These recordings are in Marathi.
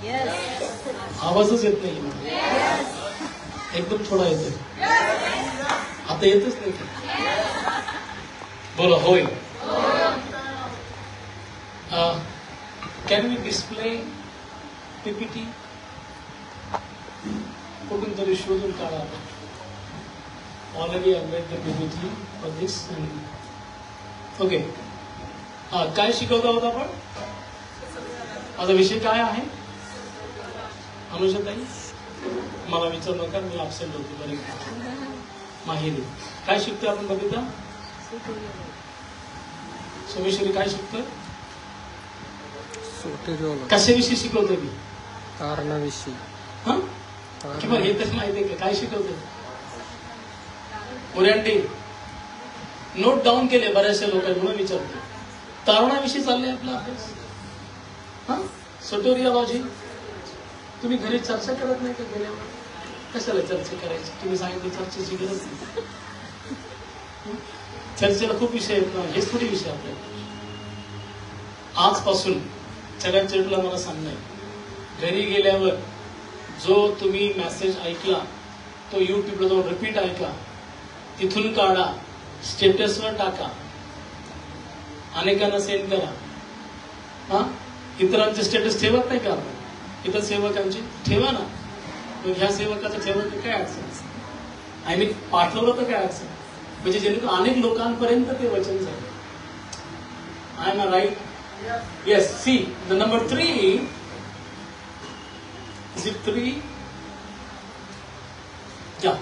आवाजच येत नाही, एकदम थोडा येतोय, आता येतच नाही. बोला होय. Can we display PPT? कुठून तरी शोधून काढा. Already I made the PPT for this. Okay, काय शिकवता होता आपण? माझा विषय काय आहे? अनुषाताई मला विचारू नका, मी ॲब्सेंट होते बरेच माहिती. काय शिकतोय आपण बघितलं? सोमेश्वरी काय शिकतोय? कशाविषयी शिकवतोय मी? तारणाविषयी. किंवा हे तर माहिती आहे का काय शिकवतोय? ओरिएंटी नोट डाऊन केले बऱ्याचशा लोकांनी म्हणून विचारतो. तारणाविषयी चाललंय आपला अभ्यास. सोटेरियोलॉजी. तुम्ही घरी चर्चा करत नाही का गेल्यावर? कशाला चर्चा करायची? तुम्ही सांगितलं चर्चेची गरज नाही. चर्चेला खूप विषय आहेत ना, हेच थोडी विषय आपल्याला. आजपासून चॅटला मला सांगणं, घरी गेल्यावर जो तुम्ही मेसेज ऐकला तो युट्यूबला जाऊन रिपीट ऐका, तिथून काढा, स्टेटसवर टाका, अनेकांना सेंड करा. इतरांचे स्टेटस ठेवत नाही का आपण? इतर सेवकांची ठेवा ना. मग ह्या सेवकाचं ठेवलं तर काय अडचण? आणि पाठवलं तर काय अडचण? म्हणजे जेणेकरून अनेक लोकांपर्यंत ते वचन जाईल. I am right? Yes. See the number 3. Is it 3? या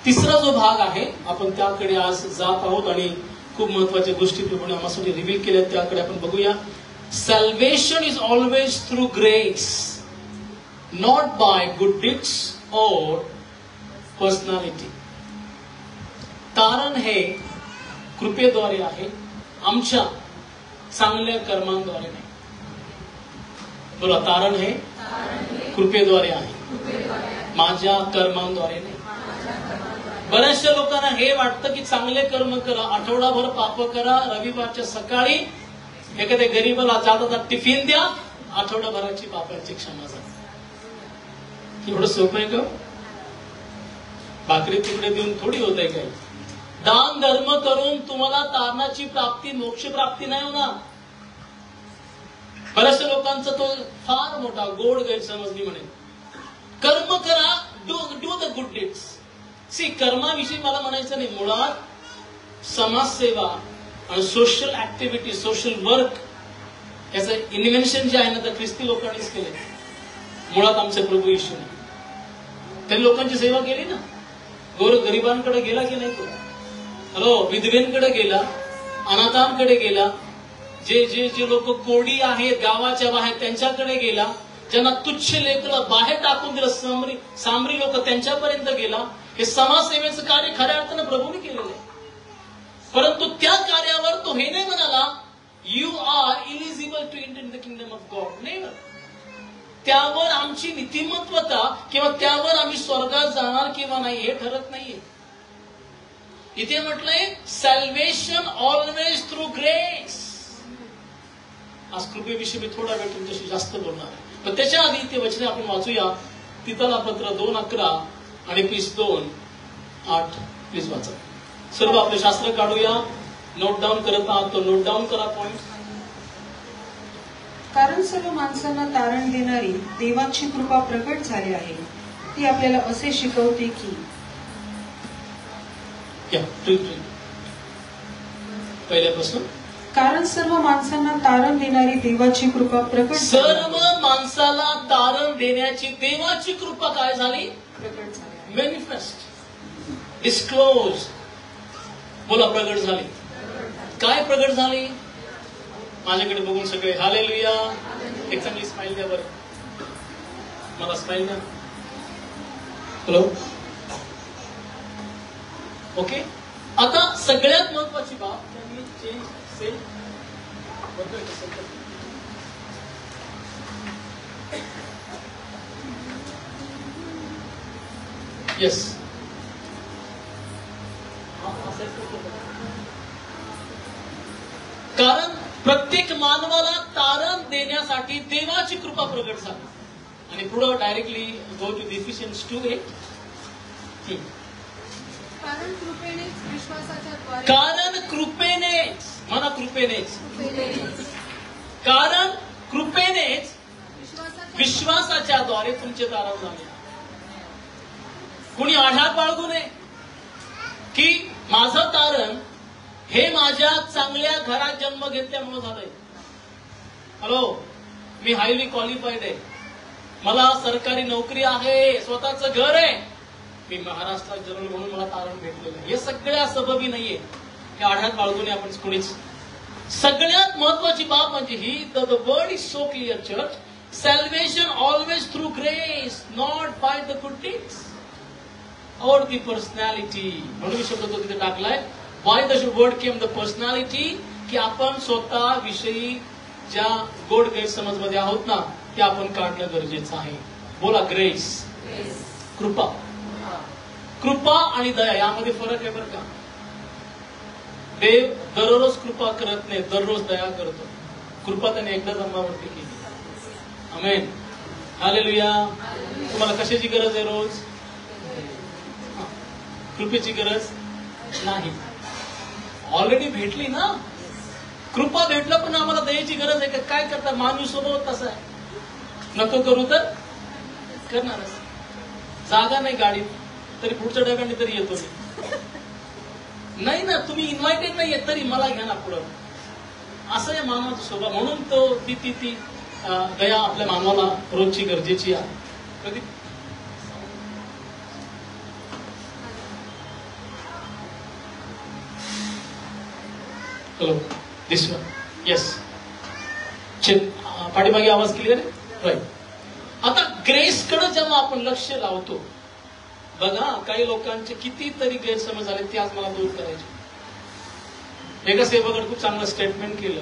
तिसरा जो भाग आहे आपण त्याकडे आज जात आहोत आणि खूप महत्वाच्या गोष्टी प्रभूने आम्हासाठी रिव्हील केल्या, त्याकडे आपण बघूया. Salvation is always through grace, not by good deeds or personality. तारण हे कृपेद्वारे आहे, आमच्या चांगल्या कर्मांद्वारे नाही. बोला, तारण हे कृपेद्वारे आहे, माझ्या कर्मांद्वारे नाही. बऱ्याचशा लोकांना हे वाटतं की चांगले कर्म करा, आठवडाभर पाप करा, रविवारच्या सकाळी एखाद्या गरीबाला जाता टिफिन द्या, आठवडाभराची पापाची क्षमा झाली. एवढं सोपं आहे का? भाकरी तुकडे देऊन थोडी होत आहे काही. दान धर्म करून तुम्हाला तारणाची प्राप्ती, मोक्ष प्राप्ती नाही होणार. बऱ्याचशा लोकांचा तो फार मोठा गोड गैरसमजली म्हणेल. कर्म करा, do the good deeds. See, कर्माविषयी मला म्हणायचं नाही. मुळात समाजसेवा आणि सोशल ऍक्टिव्हिटी, सोशल वर्क याचं इन्व्हेन्शन जे आहे ना, तर ख्रिस्ती लोकांनीच केले. मुळात आमचे प्रभू येशूने त्यांनी लोकांची सेवा केली ना. गोर गरिबांकडे गेला की नाही तो? हॅलो, विधवेंकडे गेला, अनाथांकडे गेला, जे जे जे लोक कोडी आहेत गावाच्या बाहेर त्यांच्याकडे गेला, ज्यांना तुच्छ लेखला बाहेर टाकून दिलं, सामरी लोक त्यांच्यापर्यंत गेला. हे समाजसेवेचं कार्य खऱ्या अर्थानं प्रभूने केलेलं आहे. परंतु त्या कार्यावर तो हे नाही म्हणाला, you are eligible to enter in the kingdom of God. Never. त्यावर आमची नीतिमत्वता किंवा त्यावर आम्ही स्वर्गात जाणार किंवा नाही हे ठरत नाहीये. इथे म्हटलंय सॅल्वेशन ऑलवेज थ्रू ग्रेस. आज कृपेविषयी मी थोडा वेळ तुमच्याशी जास्त बोलणार आहे, पण त्याच्या आधी ते वचने आपण वाचूया. तितला पत्र 2:11 आणि प्लीज 2:8 प्लीज वाचा. सर्व आपले शास्त्र काढूया. नोट डाऊन करत आहात तो नोट डाऊन करा पॉइंट. कारण सर्व माणसांना तारण देणारी देवाची कृपा प्रकट झाली आहे, ती आपल्याला असे शिकवते की. पहिल्यापासून. कारण सर्व माणसांना तारण देणारी देवाची कृपा प्रकट. सर्व माणसाला तारण देण्याची देवाची कृपा काय झाली? प्रकट झाली. Manifest, disclose. बोला, प्रगट झाली. काय प्रगट झाली? माझ्याकडे बघून सगळे हालेलुया. एक चांगली स्माइल द्या बरं. मला स्माइल द्या. हॅलो. ओके. आता सगळ्यात महत्वाची बाब, चेंज सेल येस. कारण प्रत्येक मानवाला तारण देण्यासाठी देवाची कृपा प्रगट झाली. आणि पुढं डायरेक्टली गो टू इफिशियन्स 2:8. कारण कृपेनेच विश्वासाच्या द्वारे कारण कृपेनेच, म्हणा कृपेनेच, कारण कृपेनेच विश्वासाच्या द्वारे तुमचे तारण झाले. कुणी आढाळ बाळगू नये की माझं तारण हे माझ्या चांगल्या घरात जन्म घेतल्यामुळे झालंय. हॅलो, मी हायली क्वालिफाईड आहे, मला सरकारी नोकरी आहे, स्वतःचं घर आहे, मी महाराष्ट्रात जनरल म्हणून मला तारण भेटलेलं आहे. हे सगळ्या सबबी नाहीये, हे आढळत बाळगून आपण कुणीच. सगळ्यात महत्वाची बाब म्हणजे ही, the word is so clear church, salvation always through grace, not by the good deeds और द पर्सनॅलिटी. म्हणून मी शब्द तो तिथे टाकलाय, by the word came the personality, की आपण स्वतः विषयी ज्या गोड गैरसमजमध्ये आहोत ना, ते आपण काढणं गरजेचं आहे. बोला ग्रेस, कृपा. कृपा आणि दया यामध्ये फरक आहे बरं का. देव दररोज कृपा करत नाही, दररोज दया करतो. कृपा त्याने एकदा जन्मावरती केली. आमेन, हालेलुया. तुम्हाला कशाची गरज आहे रोज? कृपेची गरज नाही, ऑलरेडी भेटली ना. कृपा भेटलं पण आम्हाला दयेची गरज आहे का? काय करता, माणूस स्वभाव तसा आहे, नको करू तर करणारच. जागा नाही गाडीत तरी पुढच्या डब्याने तरी येतो मी. नाही ना, तुम्ही इन्व्हायटेड नाही येत तरी मला घ्या ना पुढं. असं आहे मानवाचा स्वभाव. म्हणून तो ती दया आपल्या मानवाला रोजची गरजेची आहे. प्रदीप, हॅलो, दिस वन, येस, पाठीमागे आवाज क्लिअर आहे, राईट. आता ग्रेस कडे जेव्हा आपण लक्ष लावतो, बघा काही लोकांचे कितीतरी गैरसमज झाले, ते आज मला दूर करायचे. एका सेवकाने खूप चांगलं स्टेटमेंट केलं.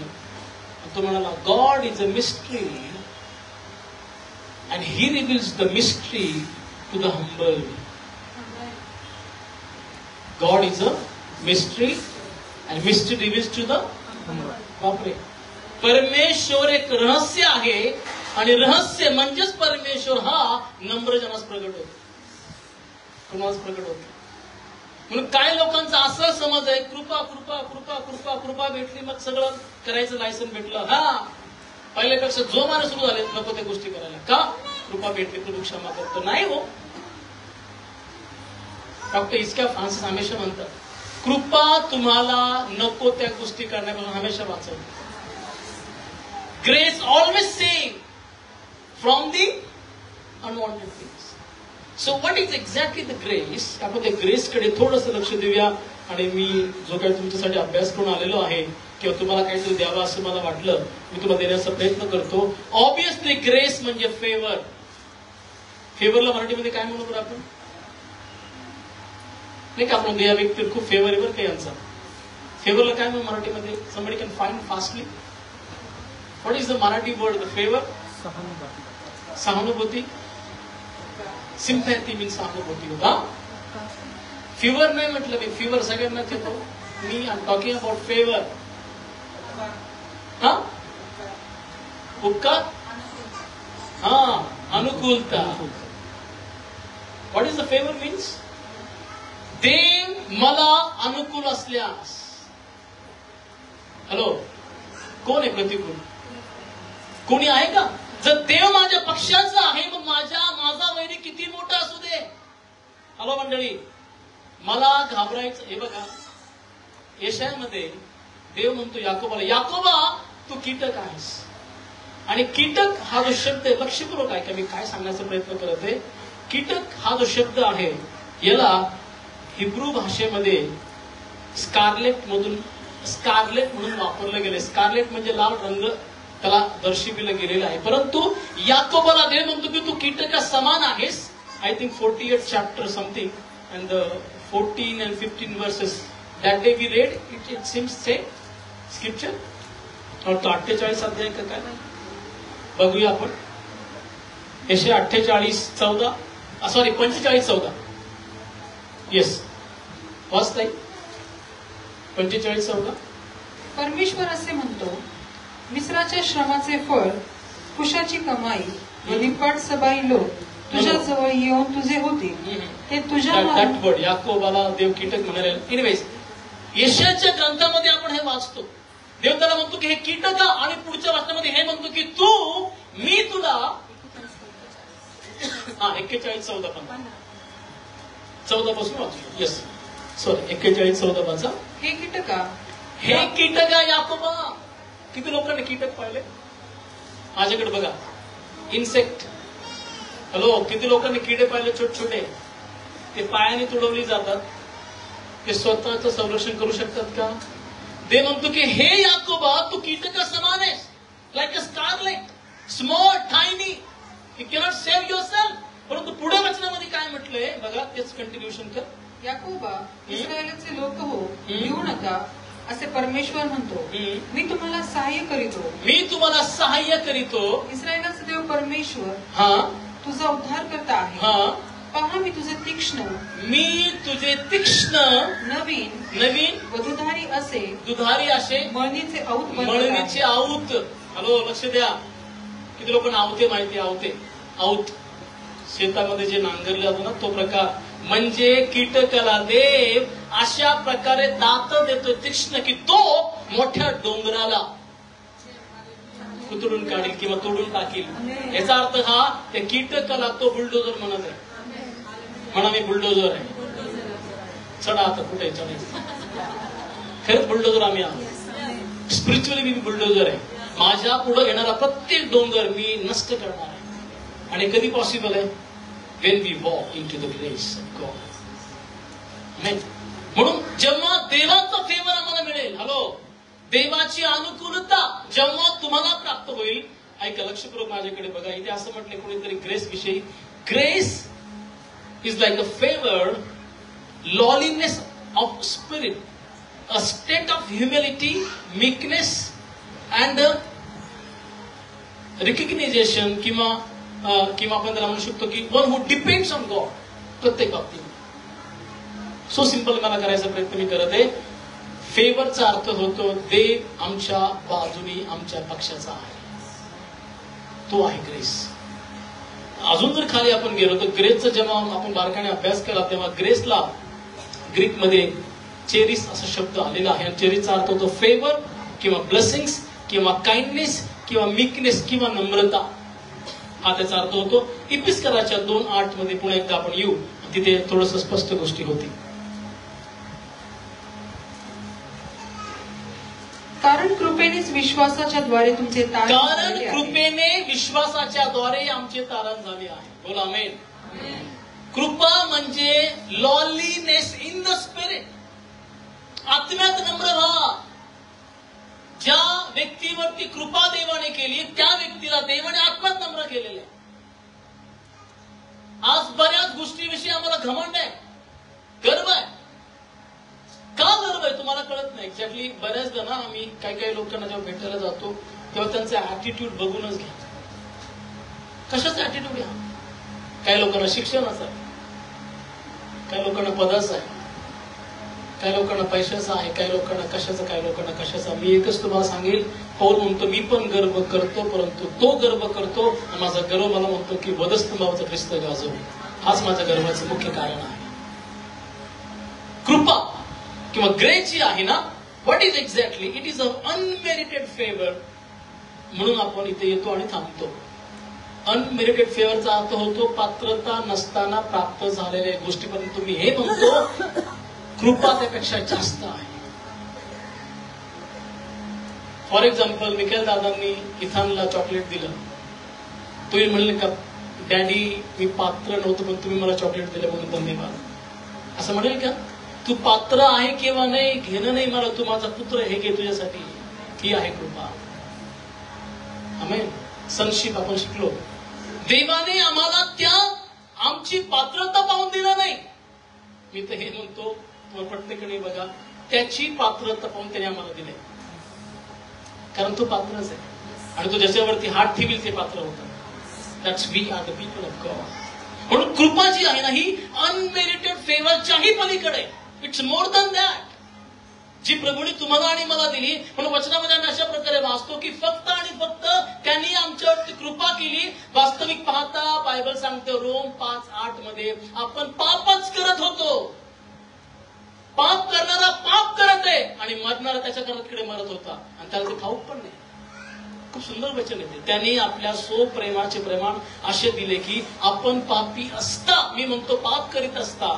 तो म्हणाला, God is a mystery and he reveals the mystery to the humble. God is a mystery and mystery reveals to the humble. बापरे, परमेश्वर एक रहस्य आहे आणि रहस्य म्हणजेच परमेश्वर हा नम्रजनास प्रगट होतो, कुणालाच प्रगट होतो. म्हणून काय लोकांचा असा समज आहे, कृपा कृपा कृपा कृपा कृपा भेटली मग सगळं करायचं लायसन भेटलं. हा, पहिल्यापेक्षा जोमाने सुरू झाले नको त्या गोष्टी करायला. का? कृपा भेटली प्रभू क्षमा करतो. नाही हो, डॉक्टर इस्का फ्रान्सिस हमेशा म्हणतात, कृपा तुम्हाला नको त्या गोष्टी करण्यापासून हमेशा वाचवते. Grace always save from the unwanted things. So what is exactly the grace? आपण त्या ग्रेसकडे थोडंसं लक्ष देऊया. आणि मी जो काही तुमच्यासाठी अभ्यास करून आलेलो आहे किंवा तुम्हाला काहीतरी द्यावं असं मला वाटलं, मी तुम्हाला देण्याचा प्रयत्न करतो. ऑब्विसली ग्रेस म्हणजे फेवर. फेवरला मराठीमध्ये काय म्हणू बरं आपण? नाही का, आपण या व्यक्तीवर खूप फेवर आहे बरं का यांचा. फेवरला काय म्हणू मराठीमध्ये? somebody can find fastly. What is the Marathi word? The favor? सहानुभूती. सिम्पॅथी मीन्स सहानुभूती होता. फिवर नाही म्हटलं मी, फिवर सगळ्यांनाच येतो. मी I am talking about favour. हा, उपकार, हा, अनुकूलता. What is the favour means? देव मला अनुकूल असल्यास. हॅलो, कोण आहे प्रतिकूल? कोणी आहे का? जर देव माझ्या पक्षाचा आहे, मग माझा वैरी किती मोठा असू दे. हॅलो मंडळी, मला घाबरायचं. हे बघा, यशायामध्ये देव म्हणतो याकोबाला, याकोबा तू कीटक आहेस. आणि कीटक हा जो शब्द आहे, लक्षपूर्वक आहे का मी काय सांगण्याचा प्रयत्न करत आहे. कीटक हा जो शब्द आहे, याला हिब्रू भाषेमध्ये स्कारलेट म्हणून वापरलं गेले. स्कारलेट म्हणजे लाल रंग, त्याला दर्शविलं गेलेलं आहे. परंतु याकोबाला देव म्हणतो की तू कीटका समान आहेस. I think 48 chapter something and 14 and 15 verses that day we read it seems same scripture. और तो 48 अध्याय का काय बघूया आपण. यशया 48:14 सॉरी 45:14. येस, वाचताय 45:14. परमेश्वर असे म्हणतो, मिस्राच्या श्रमाचे फळ, कुशाची कमाई वरीपाट सबाई लोक तुझ्या जवळ येऊन तुझे होतील, ते तुझ्या वर्ड याकोबाला देव कीटक म्हणाले. एनिवेज, यशाच्या ग्रंथामध्ये आपण हे वाचतो. देव त्याला म्हणतो की हे कीटक, आणि पुढच्या वाचनामध्ये हे म्हणतो की मी तुला 41:14 पासून वाचतो. येस, सॉरी, 41:14 हे कीटका याकोबा. किती लोकांनी कीटक पाहिले माझ्याकडे बघा? इन्सेक्ट. हॅलो, किती लोकांनी किडे पाहिले छोटे छोटे? ते पायाने तुडवली जातात. ते स्वतःचं संरक्षण करू शकतात का? ते म्हणतो की हे याकोबा, तू कीटका समान आहेस, like a scarlet, small, tiny, you cannot save yourself. परंतु पुढे वचनामध्ये काय म्हटलंय बघा, तेच कंटिन्युएशन कर. याकोबा, इस्रायलचे लोक हो, भिवू नका असे परमेश्वर म्हणतो. मी तुम्हाला सहाय्य करीतो. इस्रायलाचा देव परमेश्वर तुझा उद्धार करता आहे. पहा, मी तुझे तीक्ष्ण नवीन व दुधारी असे मळणीचे आऊत. हॅलो, लक्ष द्या. किती लोकांना आवते माहिती? आऊत शेतामध्ये जे नांगरले जातो ना, तो प्रकार. म्हणजे कीटकाला देव अशा प्रकारे दात देतो तीक्ष्ण की तो मोठ्या डोंगराला कुतडून काढील किंवा तोडून टाकील. याचा अर्थ हा, त्या कीटकाला तो बुलडोजर म्हणत आहे. म्हणा, मी बुलडोजर आहे. चढा आता, कुठे चढायचं? खरंच बुलडोजर आम्ही आहोत. स्पिरिच्युअली मी बुलडोजर आहे. माझ्या पुढे येणारा प्रत्येक डोंगर मी नष्ट करणार आहे. आणि कधी पॉसिबल आहे? when we walk into the grace of God. Amen. म्हणून जेव्हा देवाचा फेवर आम्हाला मिळेल, हॅलो, देवाची अनुकूलता जेव्हा तुम्हाला प्राप्त होईल. ऐका, लक्षपूर्वक माझ्याकडे बघा. इथे असं म्हटलंय कोणीतरी ग्रेस विषयी. Grace is like a favour, lowliness of spirit, a state of humility, meekness and recognition, किंवा आपण त्याला म्हणू शकतो की one who depends on God. प्रत्येक बाबतीत सो सिंपल मला करायचा प्रयत्न मी करत आहे. फेवरचा अर्थ होतो देव आमच्या बाजूनी, आमच्या पक्षाचा आहे. तो आहे ग्रेस. अजून जर खाली आपण गेलो तर ग्रेसचा जेव्हा आपण बारकाने अभ्यास केला तेव्हा ग्रेसला ग्रीकमध्ये चेरिस असा शब्द आलेला आहे. आणि चेरिसचा अर्थ होतो फेवर किंवा ब्लेसिंग्स किंवा काइंडनेस किंवा मीकनेस किंवा नम्रता. हा त्याचा अर्थ होतो. इपिस्कलाच्या 2:8 मध्ये पुन्हा एकदा आपण येऊ, तिथे थोडस स्पष्ट गोष्टी होती. कारण कृपेनेच विश्वासाच्या द्वारे तुमचे तारण आमचे तारण झाले आहे. बोला आमेन. कृपा म्हणजे लॉलीनेस इन द स्पिरिट. आत्म्यात नम्र व्हा. ज्या व्यक्तीवरती कृपा देवाने केली त्या व्यक्तीला देवाने आत्म्यात नम्र केलेले. आज बऱ्याच गोष्टीविषयी आम्हाला घमंड आहे, गर्व आहे. का गर्व आहे तुम्हाला कळत नाही एक्झॅक्टली. बऱ्याचदा ना आम्ही काही लोकांना जेव्हा भेटायला जातो तेव्हा त्यांचा ऍटिट्यूड बघूनच घ्या. कशाचा ऍटिट्यूड घ्या? काही लोकांना शिक्षणाचा आहे, काही लोकांना पदाचा आहे, काही लोकांना पैशाचा आहे, काही लोकांना कशाचा, काही लोकांना कशाचा. मी एकच तुम्हाला सांगेल, पौल म्हणतो मी पण गर्व करतो, परंतु तो गर्व करतो आणि माझा गर्व मला म्हणतो की वधस्तंभावाचा ख्रिस्त गाजव. हाच माझ्या गर्वाचं मुख्य कारण आहे. कृपा किंवा ग्रेस जी आहे ना, what is exactly? It is a unmerited favour. म्हणून आपण इथे येतो आणि थांबतो. अनमेरिटेड फेवरचा अर्थ होतो पात्रता नसताना प्राप्त झालेल्या गोष्टीपर्यंत तुम्ही हे म्हणतो कृपा त्यापेक्षा जास्त आहे. फॉर एक्झाम्पल, मिखेल दादांनी इथानला चॉकलेट दिलं. तुम्ही म्हणले का डॅडी मी पात्र नव्हतं पण तुम्ही मला चॉकलेट दिलं म्हणून धन्यवाद, असं म्हणेल का? तू पात्र आहे किंवा नाही घेणं नाही मला, तू माझा पुत्र हे घे तुझ्यासाठी. ही आहे कृपा. आमेन. संक्षिप्त आपण शिकलो. देवाने आम्हाला त्या आमची पात्रता पाहून दिलं नाही. मी तर हे म्हणतो प्रत्येकाने बघा, त्याची पात्रता पाहून त्याने आम्हाला दिले. कारण तो पात्रच आहे आणि तो ज्याच्यावरती हात ठेवील ते पात्र होतं. That's we are the people of God. म्हणून कृपा जी आहे ना, ही अनमेरिटेड फेवरच्याही पलीकडे. It's more than that. जी प्रभूने तुम्हाला आणि मला दिली. म्हणून वचनामध्ये आम्ही अशा प्रकारे वाचतो की फक्त आणि फक्त त्यांनी आमच्यावरती कृपा केली. वास्तविक पाहता बायबल सांगते रोम 5:8 मध्ये आपण पापच करत होतो. पाप करणारा पाप करत आहे आणि मरणारा त्याच्या घराकडे मरत होता आणि त्याला ते ठाऊक पण नाही. खूप सुंदर वचन आहे. त्यांनी आपल्या प्रेमाचे प्रमाण असे दिले की आपण पापी असता, मी म्हणतो पाप करीत असता,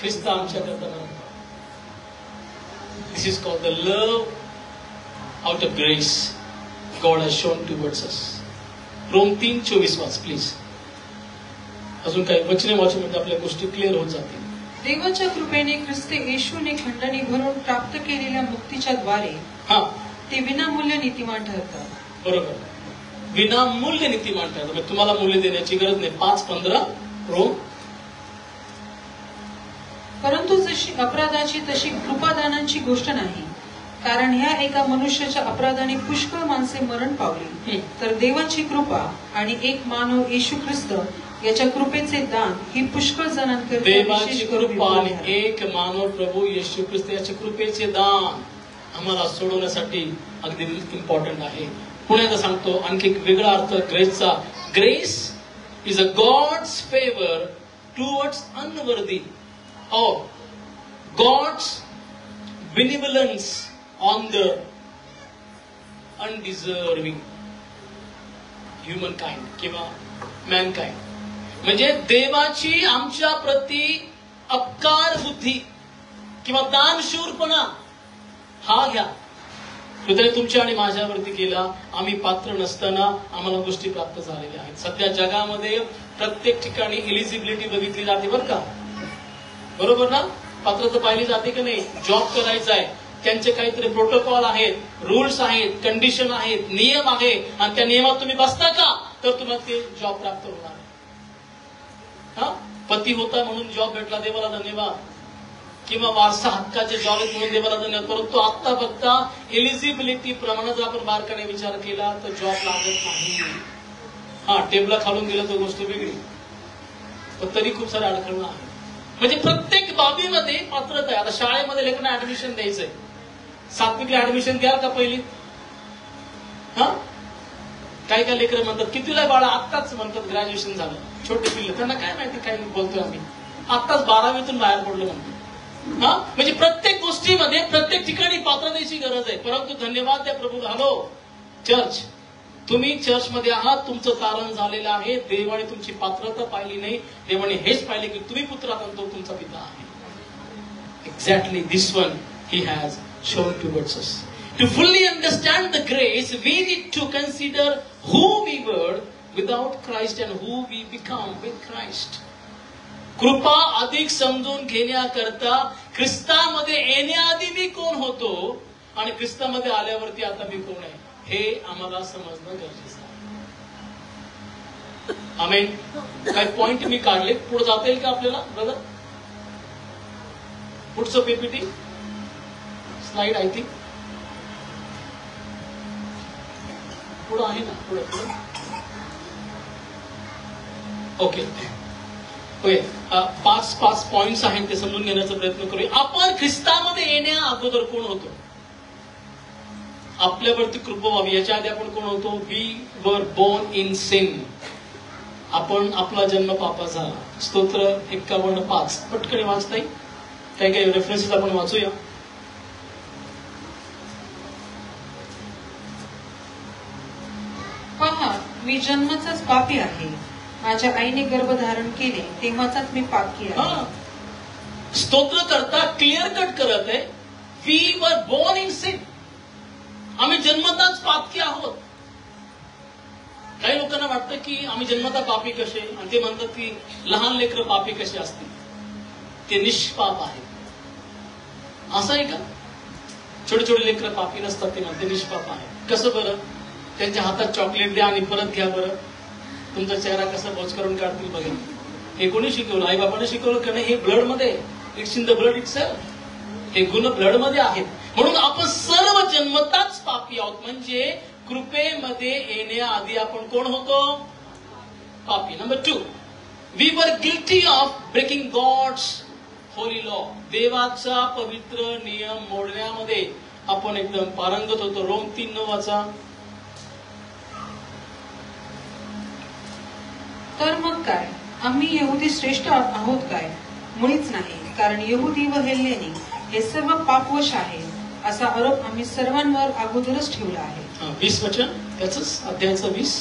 ख्रिस्त आमच्याकरता मरला. This is called the love out of grace God has shown towards us. Rome 3:24 वाच प्लीज. अजून काही वचने वाचून म्हणजे आपल्या गोष्टी क्लिअर होत जातील. देवाच्या कृपेने ख्रिस्त येशूने खंडणी भरून प्राप्त केलेल्या मुक्तीच्या द्वारे ते विनामूल्य नीतिमान ठरतात. बरोबर, विनामूल्य नीतिमान ठरतात. तुम्हाला मूल्य देण्याची गरज नाही. 5:15 रोम. परंतु जशी अपराधाची तशी कृपादानाची गोष्ट नाही, कारण ह्या एका मनुष्याच्या अपराधाने पुष्कळ माणसे मरण पावली. तर देवाची कृपा आणि एक मानव येशू ख्रिस्त याच्या कृपेचे दान ही पुष्कळ जणांकरता देवाची कृपा आणि एक मानव प्रभू येशू ख्रिस्त याचे कृपेचे दान आम्हाला सोडवण्यासाठी अगदी इम्पॉर्टंट आहे. पुन्हा एकदा सांगतो आणखी एक वेगळा अर्थ ग्रेसचा. Grace is a God's favour towards unworthy or God's benevolence on the undeserving humankind किंवा mankind. म्हणजे देवाची आमच्या प्रती अपकार बुद्धी किंवा दानशूरपणा हा घ्या. हृदय तुमच्या आणि माझ्यावरती केला. आम्ही पात्र नसताना आम्हाला गोष्टी प्राप्त झालेल्या आहेत. सध्या जगामध्ये प्रत्येक ठिकाणी एलिजिबिलिटी बघितली जाते बरं का. बरोबर ना. पात्रता पाहिली जाते की नाही. जॉब करायचा आहे, त्यांचे काहीतरी प्रोटोकॉल आहेत, रूल्स आहेत, कंडिशन आहेत, नियम आहे आणि त्या नियमात तुम्ही बसता का तर तुम्हाला ते जॉब प्राप्त होणार आहे. पती होता म्हणून जॉब भेटला, देवाला धन्यवाद. किंवा वारसा हक्काचे जॉब आहेत म्हणून देवाला धन्यवाद. परंतु आता बघता एलिजिबिलिटी प्रमाणे जर आपण बारकाने विचार केला तर जॉब लागत नाही. टेबला खालून गेलं तर गोष्ट वेगळी, पण तरी खूप सारे अडचणी आहेत. म्हणजे प्रत्येक बाबीमध्ये पात्रता आहे. आता शाळेमध्ये लेकरांना ऍडमिशन द्यायचंय. 7वीला ऍडमिशन द्याल का पहिली? काही काही लेकर म्हणतात कितीला बाळा, आत्ताच म्हणतात ग्रॅज्युएशन झालं. छोटे पिल्ले त्यांना काय माहिती काय बोलतोय आम्ही, आत्ताच 12वीतून बाहेर पडलो म्हणतो. म्हणजे प्रत्येक गोष्टीमध्ये प्रत्येक ठिकाणी पात्रतेची गरज आहे. परंतु धन्यवाद त्या प्रभू. हॅलो चर्च, तुम्ही चर्चमध्ये आहात, तुमचं तारण झालेलं आहे. देवाने तुमची पात्रता पाहिली नाही, देवाने हेच पाहिले की तुम्ही पुत्र आहात, तो तुमचा पिता आहे. Exactly this one he has shown towards us. To fully understand the grace, we need to consider who we were without Christ and who we become with Christ. कृपा अधिक समजून घेण्याकरता ख्रिस्तामध्ये येण्याआधी मी कोण होतो आणि ख्रिस्तामध्ये आल्यावरती आता मी कोण आहे हे आम्हाला समजणं गरजेचं आहे. आमेन. काही पॉइंट मी काढले, पुढे जाता येईल का आपल्याला ब्रदर? पुढचं पीपीटी स्लाइड आय थिंक पुढे आहे ना. पुढे ओके ओके. 5 पॉइंट्स आहेत ते समजून घेण्याचा प्रयत्न करूया. आपण ख्रिस्तामध्ये येण्या अगोदर कोण होतो? आपल्यावरती कृपा व्हावी याच्या आधी आपण कोण होतो? We were born in cin. आपण आपला जन्म पापात झाला. स्तोत्र 51:5 पटकन वाचता येईल. काही काही रेफरन्सेस आपण वाचूया. पहा, मी जन्माचाच पापी आहे. माझ्या आईने गर्भधारण केले तेव्हाचाच मी पापी आहे. स्तोत्र करता क्लिअर कट करत आहे. We were born in cin. आम्ही जन्मताच पापी आहोत. काही लोकांना वाटतं की आम्ही जन्मता पापी कसे, आणि ते म्हणतात की लहान लेकरं पापी कसे असतील, ते निष्पाप आहे. असं आहे का? छोटे छोटे लेकरं पापी नसतात ते म्हणते निष्पाप आहे. कसं बरं? त्यांच्या हातात चॉकलेट द्या आणि परत घ्या बरं, तुमचा चेहरा कसा बोच करून काढतील बघा. हे कोणी शिकवलं? आई बाबाने शिकवलं का नाही? हे ब्लड मध्ये, it's in the blood itself. हे गुण ब्लड मध्ये आहेत. म्हणून आपण सर्व जन्मताच पापी आहोत. म्हणजे कृपेमध्ये येण्याआधी आपण कोण होतो? पापी. Number 2, we were guilty of breaking God's holy law, देवाचा पवित्र नियम मोडण्यामध्ये आपण एकदम पारंगत होतो. रोम 3:9 वाचा. तर मग काय, आम्ही यहुदी श्रेष्ठ आहोत काय? मुळीच नाही. कारण यहुदी व हेल्लेनी हे सर्व पापवश आहे असा आरोप आम्ही सर्वांवर अगोदरच ठेवला आहे. 20 वचन, त्याच अध्यायाचं 20.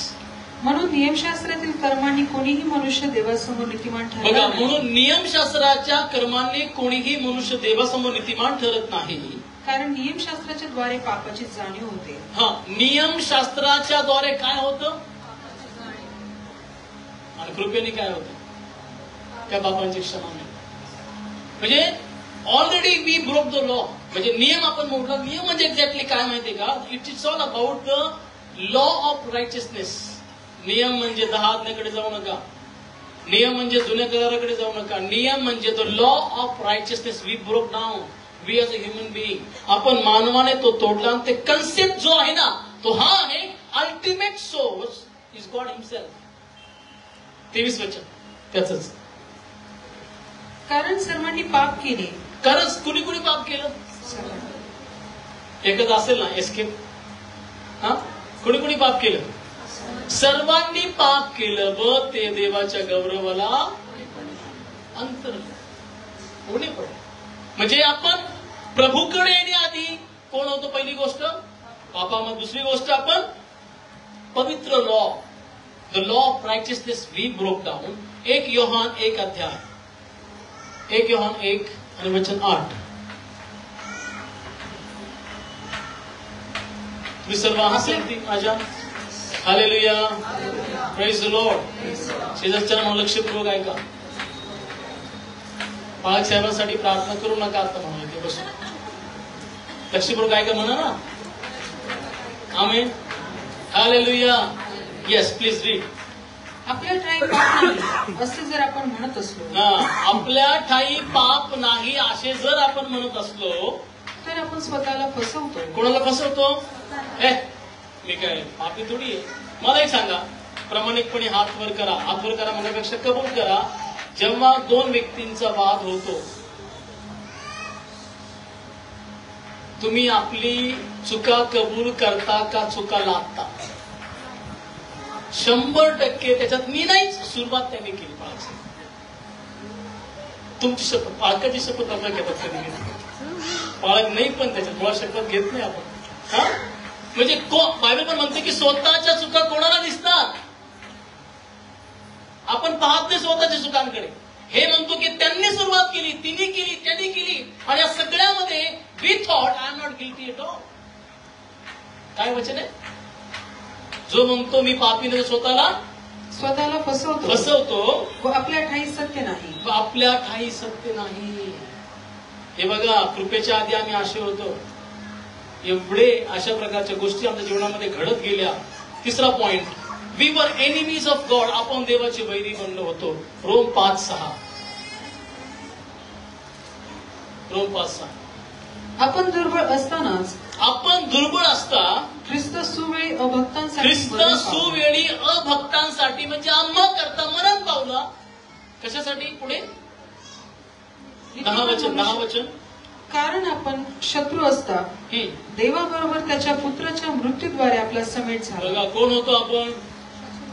म्हणून नियमशास्त्रातील कर्मांनी कोणीही मनुष्य देवासमोर नीतिमान बघा, ठरला नाही. म्हणून नियमशास्त्राच्या कर्मांनी कोणीही मनुष्य देवासमोर नीतिमान ठरत नाही. कारण नियमशास्त्राच्या द्वारे पापाची जाणीव होते. नियमशास्त्राच्या द्वारे काय होतं आणि कृपेने काय होतं? त्या पापांची क्षमा मिळते. म्हणजे already we broke the law. म्हणजे नियम आपण मोडला. नियम म्हणजे एक्झॅक्टली काय माहितीये का? It is all about the law of righteousness. नियम म्हणजे 10 आज्ञेकडे जाऊ नका. नियम म्हणजे जुन्या कराराकडे जाऊ नका. नियम म्हणजे the law of righteousness. We broke down. We as a human being. आपण मानवाने तो तोडला. ते कन्सेप्ट जो आहे ना, तो हा आहे ultimate source is God himself. 23 वचन त्याच. कारण सर्वांनी पाप केले. कारण कुणी कुणी पाप केलं? एकच असेल ना एस्केप. कुणी कुणी पाप केलं? सर्वांनी पाप केलं व ते देवाच्या गौरवाला अंतर कोणी पडले. म्हणजे आपण प्रभूकडे येण्याआधी कोण होतो? पहिली गोष्ट पापामध्ये. दुसरी गोष्ट आपण पवित्र law, the law of righteousness we broke down. 1 योहान 1 अध्याय, 1 योहान 1 आणि वचन 8. तुम्ही सर्व हसले माझ्या. Hallelujah, praise the Lord. शेजारच्या म्हणून लक्षपूर्वक ऐका. पालक साहेबांसाठी प्रार्थना करू नका आता म्हणून इथे बसून. लक्षपूर्वक ऐका म्हणा ना. आमेन. हालेलुया. Yes, please read. आपल्या ठाई पाप नाही असे जर आपण म्हणत असलो, आपल्या ठाई पाप नाही असे जर आपण म्हणत असलो तर आपण स्वतःला फसवतो. कोणाला फसवतो? मी काय पापी थोडी आहे. मला एक सांगा, प्रामाणिकपणे हात वर करा. हात वर करा म्हणण्यापेक्षा कबूल करा. जेव्हा 2 व्यक्तींचा वाद होतो, तुम्ही आपली चुका कबूल करता का चुका लादता? 100% त्याच्यात मी नाहीच, सुरुवात त्याने केली. बाळाची तुमची शपथ, पालकाची शपथ आपण घेतात कधी पाळक नाही, पण त्याच्यात मुळात शपथ घेत नाही आपण. म्हणजे बायबल पण म्हणते की स्वतःच्या चुका कोणाला दिसतात? आपण पाहत नाही स्वतःच्या चुकांकडे. हे म्हणतो की त्यांनी सुरुवात केली, तिने केली, त्यांनी केली, आणि या सगळ्यामध्ये we thought I am not guilty at all. काय वचन आहे? जो म्हणतो मी पापी नाही, स्वतःला फसवतो व आपल्या ठाई सत्य नाही. आपल्या ठाई सत्य नाही. हे बघा, कृपेच्या आधी आम्ही असे होतो. एवढे अशा प्रकारच्या गोष्टी आमच्या जीवनामध्ये घडत गेल्या. तिसरा point, we were enemies of God. आपण देवाचे वैरी बनलो होतो. रोम 5:6. रोम 5:6. आपण दुर्बळ असतानाच, आपण दुर्बळ असता ख्रिस्त सुवेळी अभक्तांसाठी म्हणजे आम्हा करता मरण पावला. कशासाठी? पुढे 10 वचन. कारण आपण शत्रू असता देवाबरोबर त्याच्या पुत्राच्या मृत्यूद्वारे आपला समेट झाला. बघा, कोण होतो आपण?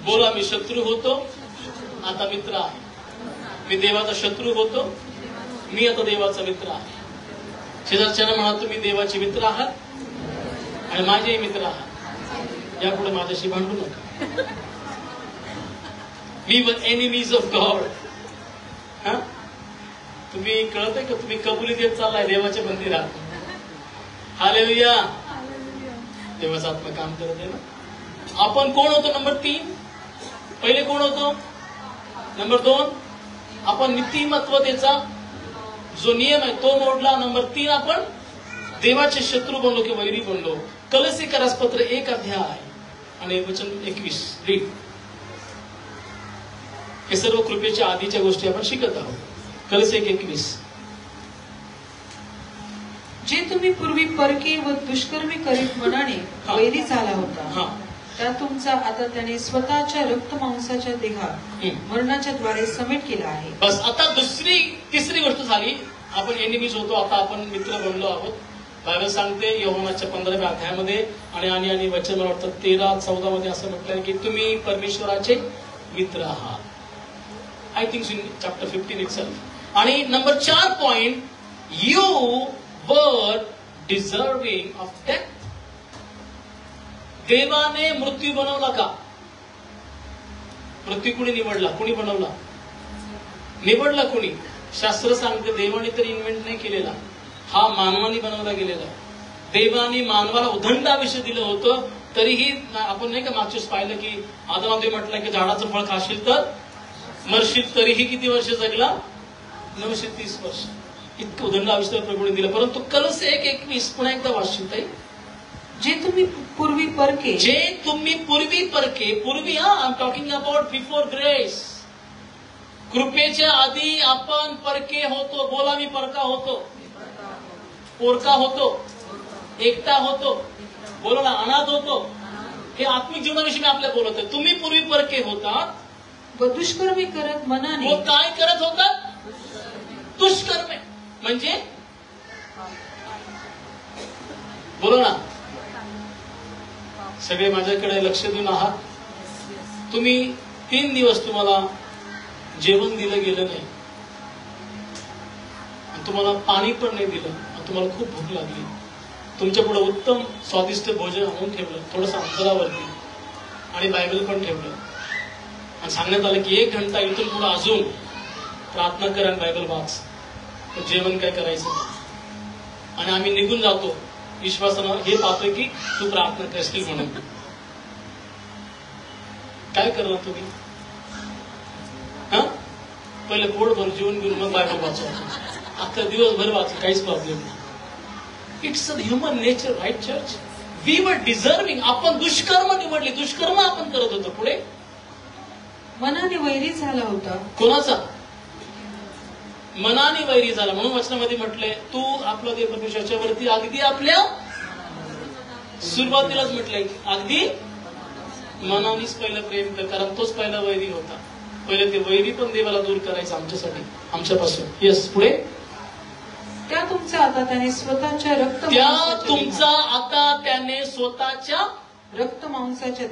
बोला, मी शत्रू होतो, आता मित्र आहे. मी देवाचा शत्रू होतो, मी आता देवाचा मित्र आहे. शेजारच्याला म्हणा, तुम्ही देवाचे मित्र आहात आणि माझेही मित्र आहात. यापुढे माझ्याशी भांडू नका. We were enemies of God. तुम्ही कळत आहे का? तुम्ही कबुली देत चाललाय देवाच्या मंदिरात. हालेलुया. देवाचा आत्मा काम करत आहे ना. आपण कोण होतो? नंबर 3. पहिले कोण होतो? नंबर 2, आपण नीतिमत्वतेचा जो नियम आहे तो मोडला. नंबर 3, आपण देवाचे शत्रू बनलो की वैरी बनलो. कलसीकरास पत्र 1 अध्याय आणि वचन 21. रीड. हे सर्व कृपेच्या आधीच्या गोष्टी आपण शिकत आहोत. कलसी 1:21. जे तुम्ही पूर्वी परके व दुष्कर्मी करीत मनाने वैरी झाला होता, त्या तुमचा आता त्याने स्वतःच्या रक्त मांसाच्या देहात मरणाच्या द्वारे समेट केला आहे. बस. आता तिसरी गोष्ट झाली. आपण एनिमीज होतो, आता आपण मित्र बनलो आहोत. बायबल सांगते योहानाच्या 15व्या अध्यायामध्ये आणि वचन मला वाटतं 13-14 मध्ये असं म्हटलंय की तुम्ही परमेश्वराचे मित्र आहात. I think in chapter 15 itself. आणि number 4 point, you were deserving of death. देवाने मृत्यू बनवला का? मृत्यू कुणी निवडला? कुणी बनवला? निवडला कुणी? शास्त्र सांगते देवाने तर इन्व्हेंट नाही केलेला, हा मानवाने बनवला गेलेला. देवाने मानवाला उदंड आयुष्य दिलं होतं, तरीही आपण नाही का मागच्याच पाहिलं की आदमाने म्हटलं की झाडाचं फळ खाशील तर मरशील. तरीही किती वर्ष जगला? 930 वर्ष. इतकं उदंड आयुष्य प्रभूने दिलं. परंतु कलसे 1:21 पुन्हा एकदा वाचशील ताई. जे तुम्ही पूर्वी परके, जे तुम्ही पूर्वी परके, पूर्वी, I am talking about before grace. कृपेच्या आधी आपण परके होतो. बोला, मी परका होतो, पोरका होतो, एकटा होतो. बोला ना, अनाथ होतो. हे आत्मिक जीवनाविषयी मी आपल्या बोलत आहे. तुम्ही पूर्वी परके होतात व दुष्कर्मी करत मनाने. व काय करत होतात? दुष्कर्मे. म्हणजे बोला ना, सगळे माझ्याकडे लक्ष देऊन आहात. तुम्ही 3 दिवस तुम्हाला जेवण दिलं गेलं नाही, तुम्हाला पाणी पण नाही दिलं, तुम्हाला खूप भूक लागली. तुमच्या पुढे उत्तम स्वादिष्ट भोजन आणून ठेवलं, थोडंसं अंतरावरती, आणि बायबल पण ठेवलं, आणि सांगण्यात आलं की 1 घंटा इथून पुढे अजून प्रार्थना कर आणि बायबल वाच. जेवण काय करायचं? आणि आम्ही निघून जातो विश्वासानं हे पाहतोय की तू प्रार्थना करशील म्हणून. काय करणार तुम्ही? पहिले पोटभर जेवण घेऊन मग बायबल वाचवा. आता दिवसभर वाचू, काहीच प्रॉब्लेम नाही. It's a human nature, right church? We were deserving. आपण दुष्कर्म निवडले, दुष्कर्म आपण करत होतो. पुढे मनाने वैरी झाला होता. कोणाचा? मनाने वैरी झाला. म्हणून वचनामध्ये म्हटलंय तू आपला देव परमेश्वराच्या वरती अगदी आपल्या सुरुवातीलाच म्हटलंय अगदी मनानेच पहिलं प्रेम कर, कारण तोच पहिला वैरी होता. पहिले ते वैरी पण देवाला दूर करायचं आमच्यासाठी, आमच्यापासून. येस, पुढे. त्या तुमचा आता त्याने स्वतःच्या रक्त मांसाच्या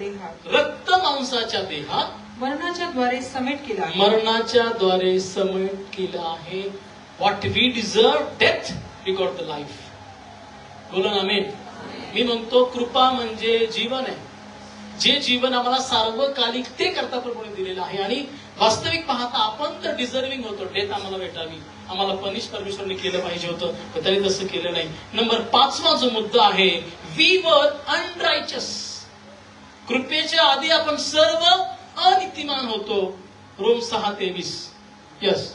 देहात मरणाच्या द्वारे समेट केला आहे. मरणाच्या द्वारे समेट केला आहे. What we deserve death, we got the life. बोला ना, आमेन. मी म्हणतो कृपा म्हणजे जीवन आहे. जे जीवन आम्हाला सार्वकालिक ते करता प्रभूने दिलेलं आहे. आणि वास्तविक पाहता आपण तर डिझर्विंग होतो, डेथ आम्हाला भेटावी, आम्हाला पनिश परमेश्वरने केलं पाहिजे होतं, पण त्यांनी तसं केलं नाही. नंबर 5वा जो मुद्दा आहे, वी वर अनरायचस. कृपेच्या आधी आपण सर्व अनितिमान होतो. रोम 6:23. यस,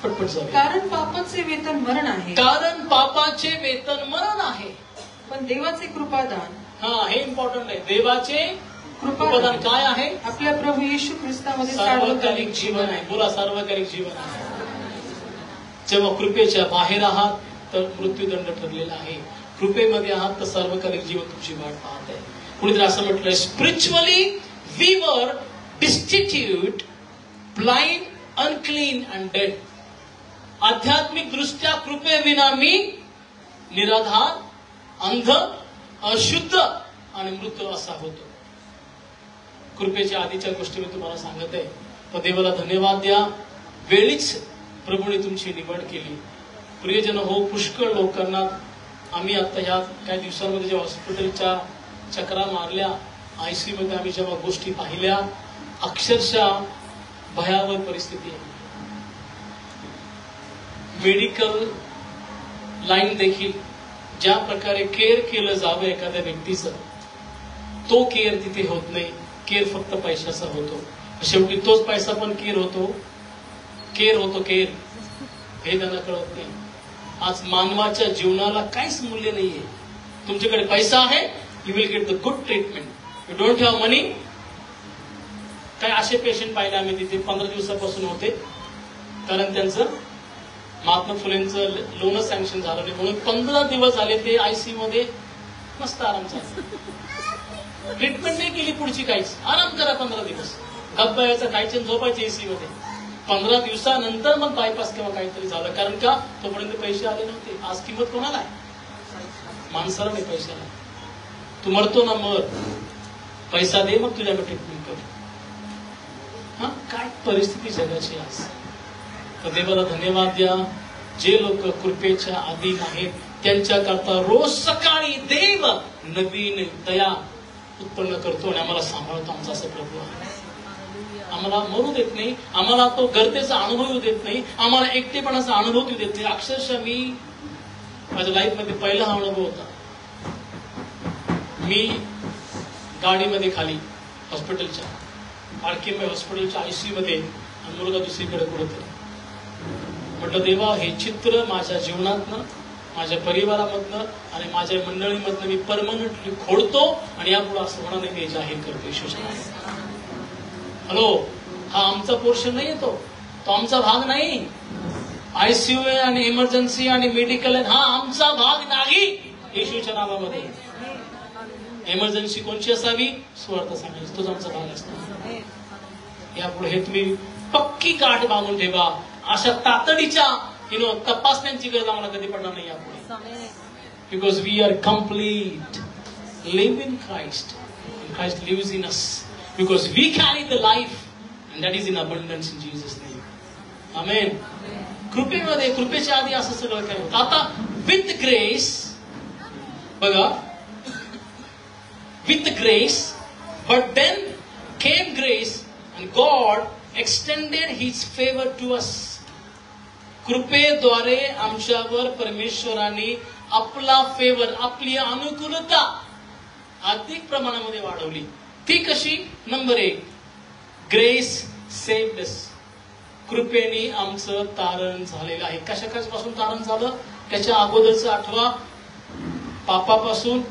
पटपट जाऊया. कारण पापाचे वेतन मरण आहे. कारण पापाचे वेतन मरण आहे, पण देवाचे कृपादान, हे इम्पॉर्टंट आहे. देवाचे कृपादान काय आहे? आपल्या प्रभू येशू ख्रिस्तामध्ये सार्वकालिक जीवन आहे. बोला, सार्वकालिक जीवन आहे. जेव्हा कृपेच्या बाहेर आहात तर मृत्यूदंड ठरलेला आहे. कृपेमध्ये आहात तर सार्वकालिक जीवन तुमची वाट पाहत आहे. कुणीतरी असं म्हटलंय, spiritually we were destitute, blind, unclean and dead. आध्यात्मिक दृष्ट्या कृपेविना मी निराधार, अंध, अशुद्ध आणि मृत असा होतो. कृपेच्या आधीच्या गोष्टी मी तुम्हाला सांगत आहे. तर देवाला धन्यवाद द्या, वेळीच प्रभूने तुमची निवड केली. प्रियजन हो, पुष्कळ लोकांना आम्ही आता ह्या काही दिवसांमध्ये जेव्हा हॉस्पिटलच्या चक्रा मारल्या, आयसीयू मध्ये आम्ही जेव्हा गोष्टी पाहिल्या, अक्षरशः भयावह परिस्थिती आहे. मेडिकल लाईन देखील ज्या प्रकारे केअर केलं जावं एखाद्या व्यक्तीचं, तो केअर तिथे होत नाही. केअर फक्त पैशाचा होतो. शेवटी तोच पैसा पण केअर होतो, केअर हे त्यांना कळत नाही. आज मानवाच्या जीवनाला काहीच मूल्य नाहीये. तुमच्याकडे पैसा आहे, you will get the good treatment. You don't have money. काय असे पेशंट पाहिले आम्ही तिथे 15 दिवसापासून होते, कारण त्यांचं महात्मा फुलेंचं लोनच सँक्शन झालं नाही म्हणून 15 दिवस झाले ते आयसीयू मध्ये. मस्त आराम झाला, ट्रीटमेंट नाही केली पुढची काहीच. आराम करा 15 दिवस. धबधब्याचं खायचे झोपायचे एसी मध्ये. 15 दिवसानंतर मग बायपास किंवा काहीतरी झालं. कारण का तोपर्यंत पैसे आले नव्हते. आज किंमत कोणाला आहे? माणसाला नाही, पैशाला. तू मरतो ना, मर, पैसा दे, मग तुझ्याकडे ट्रीटमेंट कर. हा, काय परिस्थिती जगाची आज. तर देवाला धन्यवाद द्या. जे लोक कृपेच्या अधीन आहेत त्यांच्याकरता रोज सकाळी देव नवीन दया उत्पन्न करतो आणि आम्हाला सांभाळतो. आमचा असं प्रभू आहे. आम्हाला मरू देत नाही, आम्हाला तो गरजेचा अनुभव येऊ देत नाही, आम्हाला एकटेपणाचा अनुभव येऊ देत नाही. अक्षरशः मी माझ्या लाईफ मध्ये पहिला हा अनुभव होता. मी गाडीमध्ये खाली हॉस्पिटलच्या आरकेएम हॉस्पिटलच्या आयसीयू मध्ये आणि मुलगा दुसरीकडे कुठेतरी. म्हटलं देवा, हे चित्र माझ्या जीवनातनं, माझ्या परिवारामधनं आणि माझ्या मंडळीमधनं मी परमनंटली खोडतो आणि यापुढे असं होणार नाही, मी जाहीर करतो येशूच्या नावाने. हॅलो, हा आमचा पोर्शन नाही येतो, तो आमचा भाग नाही. आयसीयू आणि इमर्जन्सी आणि मेडिकल हा आमचा भाग नाही येशूच्या नावामध्ये. इमर्जन्सी कोणची असावी? सुवार्थ सांगायची, तोच आमचा भाग असतो. यापुढे हे तुम्ही पक्की गाठ बांधून ठेवा. अशा तातडीच्या तपासण्यांची गरज आम्हाला कधी पडणार नाही यापुढे. Because we are complete, live in Christ, Christ lives in us. Because we carry the life and that is in abundance in Jesus name. Amen. कृपेमध्ये, कृपेच्या आधी असं सगळं काय होतं. आता विथ ग्रेस बघा, with grace, but then came grace and God extended his favor to us. कृपेद्वारे आमच्यावर परमेश्वराने आपला फेवर, आपली अनुकूलता अधिक प्रमाणामध्ये वाढवली. ती कशी? Number 1, grace saved us. कृपेने आमचं तारण झालेलं आहे. कशापासून तारण झालं? त्याच्या अगोदरचं आठवा. पापापासून,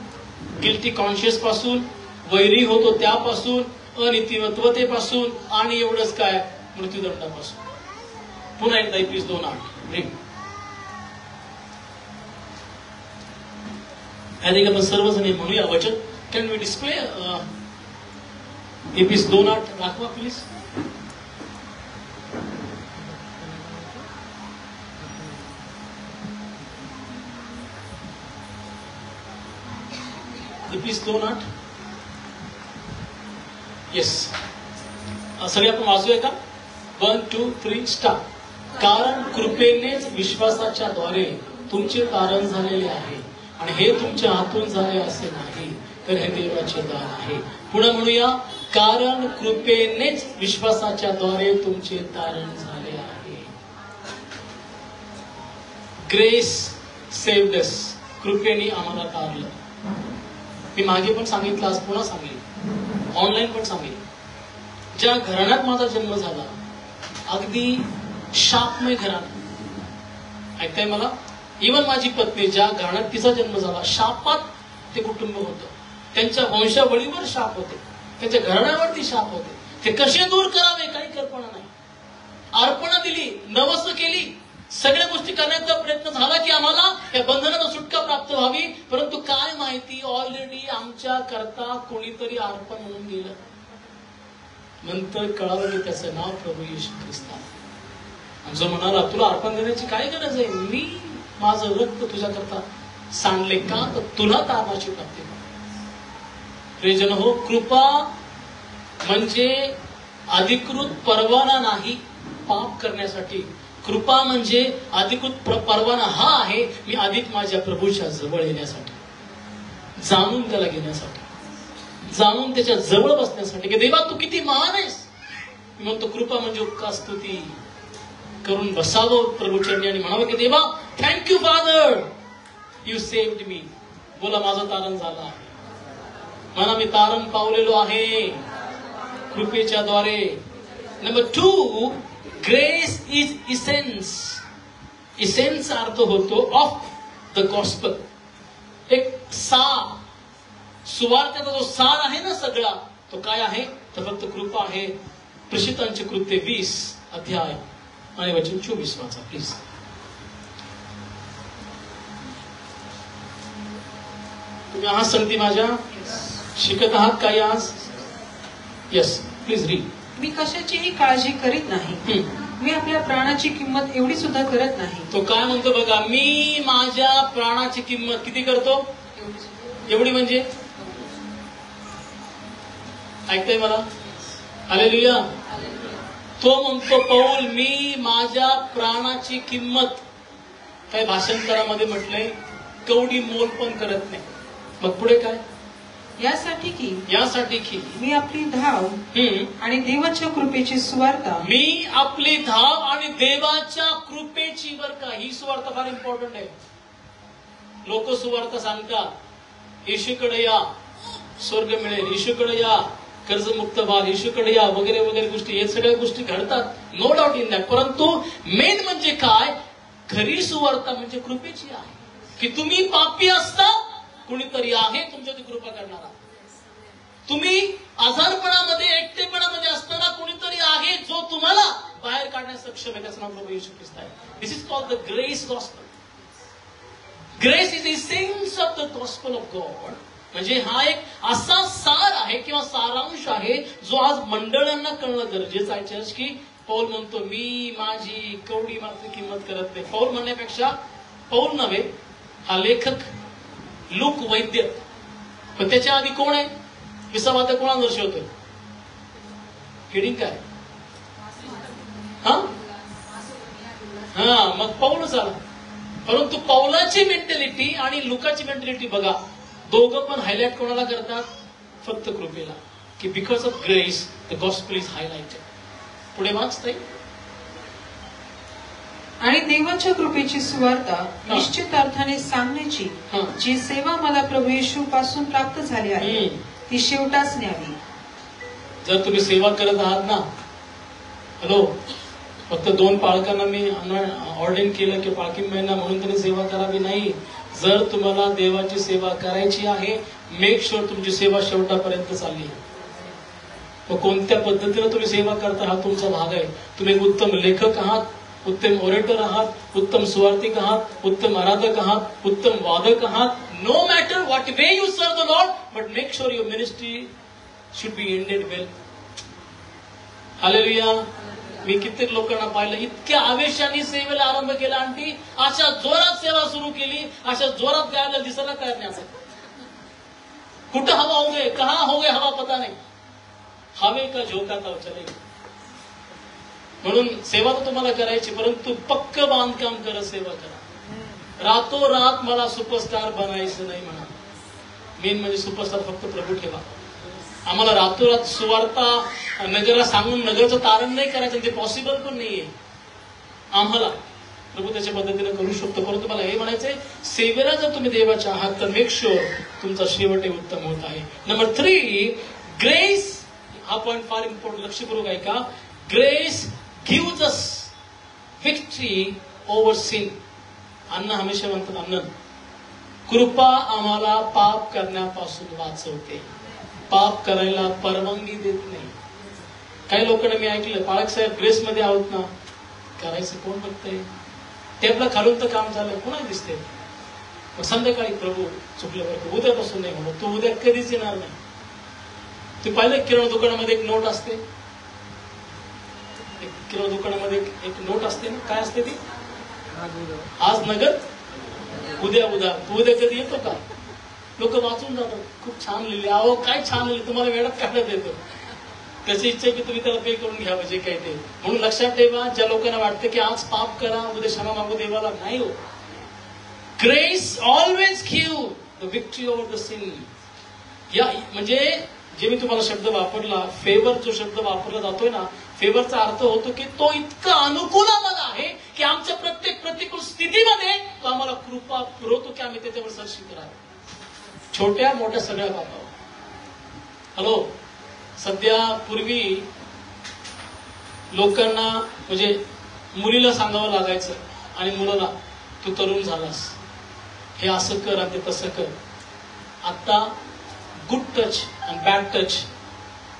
गिल्टी कॉन्शियस पासून, वैरी होतो त्यापासून, अनितिमत्वतेपासून आणि एवढंच काय, मृत्यूदंडापासून. पुन्हा एकदा Ephesians 2:8. अधिक आपण सर्वजण म्हणूया वचन. कॅन वी डिस्प्ले Ephesians 2:8 दाखवा प्लीज. Ephesians 2:8. येस, सगळे आपण वाचूया का? 1, 2, 3 स्टार्ट. कारण कृपेनेच विश्वासाच्या द्वारे तुमचे तारण झालेले आहे आणि हे तुमच्या हातून झाले असे नाही, तर हे देवाचे दान आहे. पुढे म्हणूया, कारण कृपेनेच विश्वासाच्या द्वारे तुमचे तारण झाले आहे. Grace saved us. कृपेने आम्हाला तारलं. मी मागे पण सांगितलं, आज पुन्हा सांगेल, ऑनलाईन पण सांगेल. ज्या घराण्यात माझा जन्म झाला, अगदी शापमय घरात, ऐकताय मला? इव्हन माझी पत्नी, ज्या घराण्यात तिचा जन्म झाला, शापात ते कुटुंब होतं. त्यांच्या वंशावळीवर शाप होते, त्यांच्या घराण्यावरती शाप होते. ते कसे दूर करावे काही कल्पना नाही. अर्पणा दिली, नवस केली, सगळ्या गोष्टी करण्याचा प्रयत्न झाला की आम्हाला या बंधनाचा सुटका प्राप्त व्हावी. परंतु काय माहिती, ऑलरेडी आमच्या करता कोणीतरी अर्पण म्हणून गेलं. नंतर कळालं की त्याचं नाव प्रभू येशू ख्रिस्त आहे. जो म्हणाला, तुला अर्पण देण्याची काय गरज आहे, मी माझं रक्त तुझ्या करता सांडले का, तर तुला तारणाची प्राप्ती. प्रियजन हो, कृपा म्हणजे अधिकृत परवाना नाही पाप करण्यासाठी. कृपा म्हणजे अधिकृत परवाना हा आहे, मी अधिक माझ्या प्रभूच्या जवळ येण्यासाठी, जाणून त्याला घेण्यासाठी, जाणून त्याच्या जवळ बसण्यासाठी. की देवा तू किती महान आहेस. मी म्हणतो कृपा म्हणजे उपकार स्तुती करून बसावं प्रभूचरणी आणि म्हणावं की देवा thank you father, you saved me. बोला, माझं तारण झालं आहे. म्हणा, मी तारण पावलेलो आहे कृपेच्या द्वारे. Number 2, grace is essence. Essence अर्थ होतो ऑफ द गॉस्पल. एक सार, सुवार्तेचा जो सार आहे ना सगळा, तो काय आहे, तर फक्त कृपा आहे. प्रेषितांचे कृत्य 20 अध्याय आणि वचन 24 वाचा प्लीज. तुम्ही आहात संगती माझ्या, शिकत आहात काही आज? Yes, please read. मी कशाचीही काळजी करीत नाही. मी आपल्या प्राणाची किंमत एवढी सुद्धा करत नाही. तो काय म्हणतो बघा, मी माझ्या प्राणाची किंमत किती करतो? एवढी म्हणजे ऐकताय मला? हालेलुया. तो म्हणतो पौल, मी माझ्या प्राणाची किंमत, काय भाषांतरामध्ये म्हटलंय, कवडी मोल पण करत नाही. मग पुढे काय? यासाठी की मी आपली धाव आणि देवाच्या कृपेची सुवार्ता, मी आपली धाव आणि देवाच्या कृपेची, बर का, ही सुवार्ता फार इम्पॉर्टंट आहे. लोक सुवार्ता सांगतात, येशूकडे या स्वर्ग मिळेल, येशूकडे या कर्जमुक्त व्हाल, येशूकडे या वगैरे वगैरे गोष्टी, हे सगळ्या गोष्टी घडतात, नो डाऊट इन दॅट. परंतु मेन म्हणजे काय? खरी सुवार्ता म्हणजे कृपेची आहे, की तुम्ही पापी असता कुणीतरी आहे तुमच्यावर कृपा करणारा. तुम्ही आजारपणामध्ये, एकटेपणामध्ये असताना कुणीतरी आहे जो तुम्हाला बाहेर काढण्यास सक्षम आहे. त्याचं नाव प्रभू येशू ख्रिस्त आहे. This is called the grace gospel. Grace is essence of the gospel of God. म्हणजे हा एक असा सार आहे किंवा सारांश आहे जो आज मंडळांना कळणं गरजेचं आहे. चर्च की पौल म्हणतो, मी माझी कवडी मात्र किंमत करत नाही. पौल म्हणण्यापेक्षा, पौल नव्हे, हा लेखक लूक वैद्य. पण त्याच्या आधी कोण आहे? विसावाद कोणाला दर्शवतोय? किडिंग काय? मग पौलच आला. परंतु पौलाची मेंटॅलिटी आणि लुकाची मेंटॅलिटी बघा, दोघं पण हायलाइट कोणाला करतात? फक्त कृपेला, की because of grace the gospel is highlighted. पुढे वाचताय, आणि देवाच्या कृपेची सुवार्ता निश्चित अर्थाने सांगण्याची जी सेवा मला प्रभू येशू पासून प्राप्त झाली आहे ती शेवटाच न्यावी. जर तुम्ही सेवा करत आहात ना, हॅलो, फक्त 2 पालकांना मी ऑर्डेन केलं की पालखी महिना म्हणून त्यांनी सेवा करावी नाही. जर तुम्हाला देवाची सेवा करायची आहे, मेक शुअर तुमची सेवा शेवटापर्यंत चालली आहे. मग कोणत्या पद्धतीने तुम्ही सेवा करता हा तुमचा भाग आहे. तुम्ही एक उत्तम लेखक आहात, उत्तम ओरेटर आहात, उत्तम सुवार्तिक आहात, उत्तम आराधक आहात, उत्तम वादक आहात. No matter what way you serve the Lord, but make sure your ministry should be ended well. Hallelujah. मी कित्येक लोकांना पाहिलं, इतक्या आवेशाने सेवेला आरंभ केला, आणि अशा जोरात सेवा सुरू केली, अशा जोरात गायला दिसायला तयार नाही. कुठं हवा हो गए, कहा हो गए हवा पता नाही, हवे का झोका था चले. म्हणून सेवा तर तुम्हाला करायची, परंतु पक्क बांधकाम करत सेवा करा. रातोरात मला सुपरस्टार बनायचं नाही म्हणा. मेन म्हणजे सुपरस्टार फक्त प्रभू ठेवा. आम्हाला रातोरात सुवार्ता नगरला सांगून नगरचं तारण नाही करायचं, ते पॉसिबल पण नाहीये आम्हाला. प्रभू त्याच्या पद्धतीने करू शकतो. परंतु मला हे म्हणायचंय, सेवेला जर तुम्ही देवाचे आहात तर मेक शुअर तुमचा शेवटही उत्तम होत आहे. Number 3, grace. हा पॉइंट फार इम्पॉर्टंट, लक्षपूर्वक आहे का? Grace gives us victory over sin. Anna हमेशा म्हणतात, अण्णा, कृपा आम्हाला पाप करण्यापासून वाचवते, पाप करायला परवानगी देत नाही. काही लोकांना मी ऐकलं, पाळक साहेब ग्रेस मध्ये आहोत ना, करायचं कोण बघतंय? टेबला खालून तर काम झालं, कोणा दिसते? मग संध्याकाळी प्रभू चुकल्यावर उद्यापासून नाही म्हणून, तू उद्या कधीच येणार नाही. तू पाहिलं किराणा दुकानामध्ये एक नोट असते, किराणा दुकानामध्ये एक नोट असते ना, काय असते ती? आज नगद, उद्या उद्या. तू उद्या कधी येतो का? लोक वाचून जातात, खूप छान लिहिले. अहो काय छान लिहिले, तुम्हाला वेळात काढण्यात येतो. त्याची इच्छा की तुम्ही त्याला पे करून घ्यावं जे काही ते. म्हणून लक्षात ठेवा, ज्या लोकांना वाटतं की आज पाप करा उद्या क्षमा मागू देवाला, नाही हो. Grace always give the victory over the sin. या म्हणजे जे मी तुम्हाला शब्द वापरला, फेवर, जो शब्द वापरला जातोय ना, फेवरचा अर्थ होतो की तो इतका अनुकूल आम्हाला आहे की आमच्या प्रत्येक प्रतिकूल स्थितीमध्ये तो आम्हाला कृपा पुरवतो की आम्ही त्याच्यावर सरशी करावं, छोट्या मोठ्या सगळ्या बाबा. हॅलो, सध्या पूर्वी लोकांना म्हणजे मुलीला सांगावं लागायचं आणि मुलाला, तू तरुण झालास, हे असं कर आणि ते तसं कर. आता गुड टच आणि बॅड टच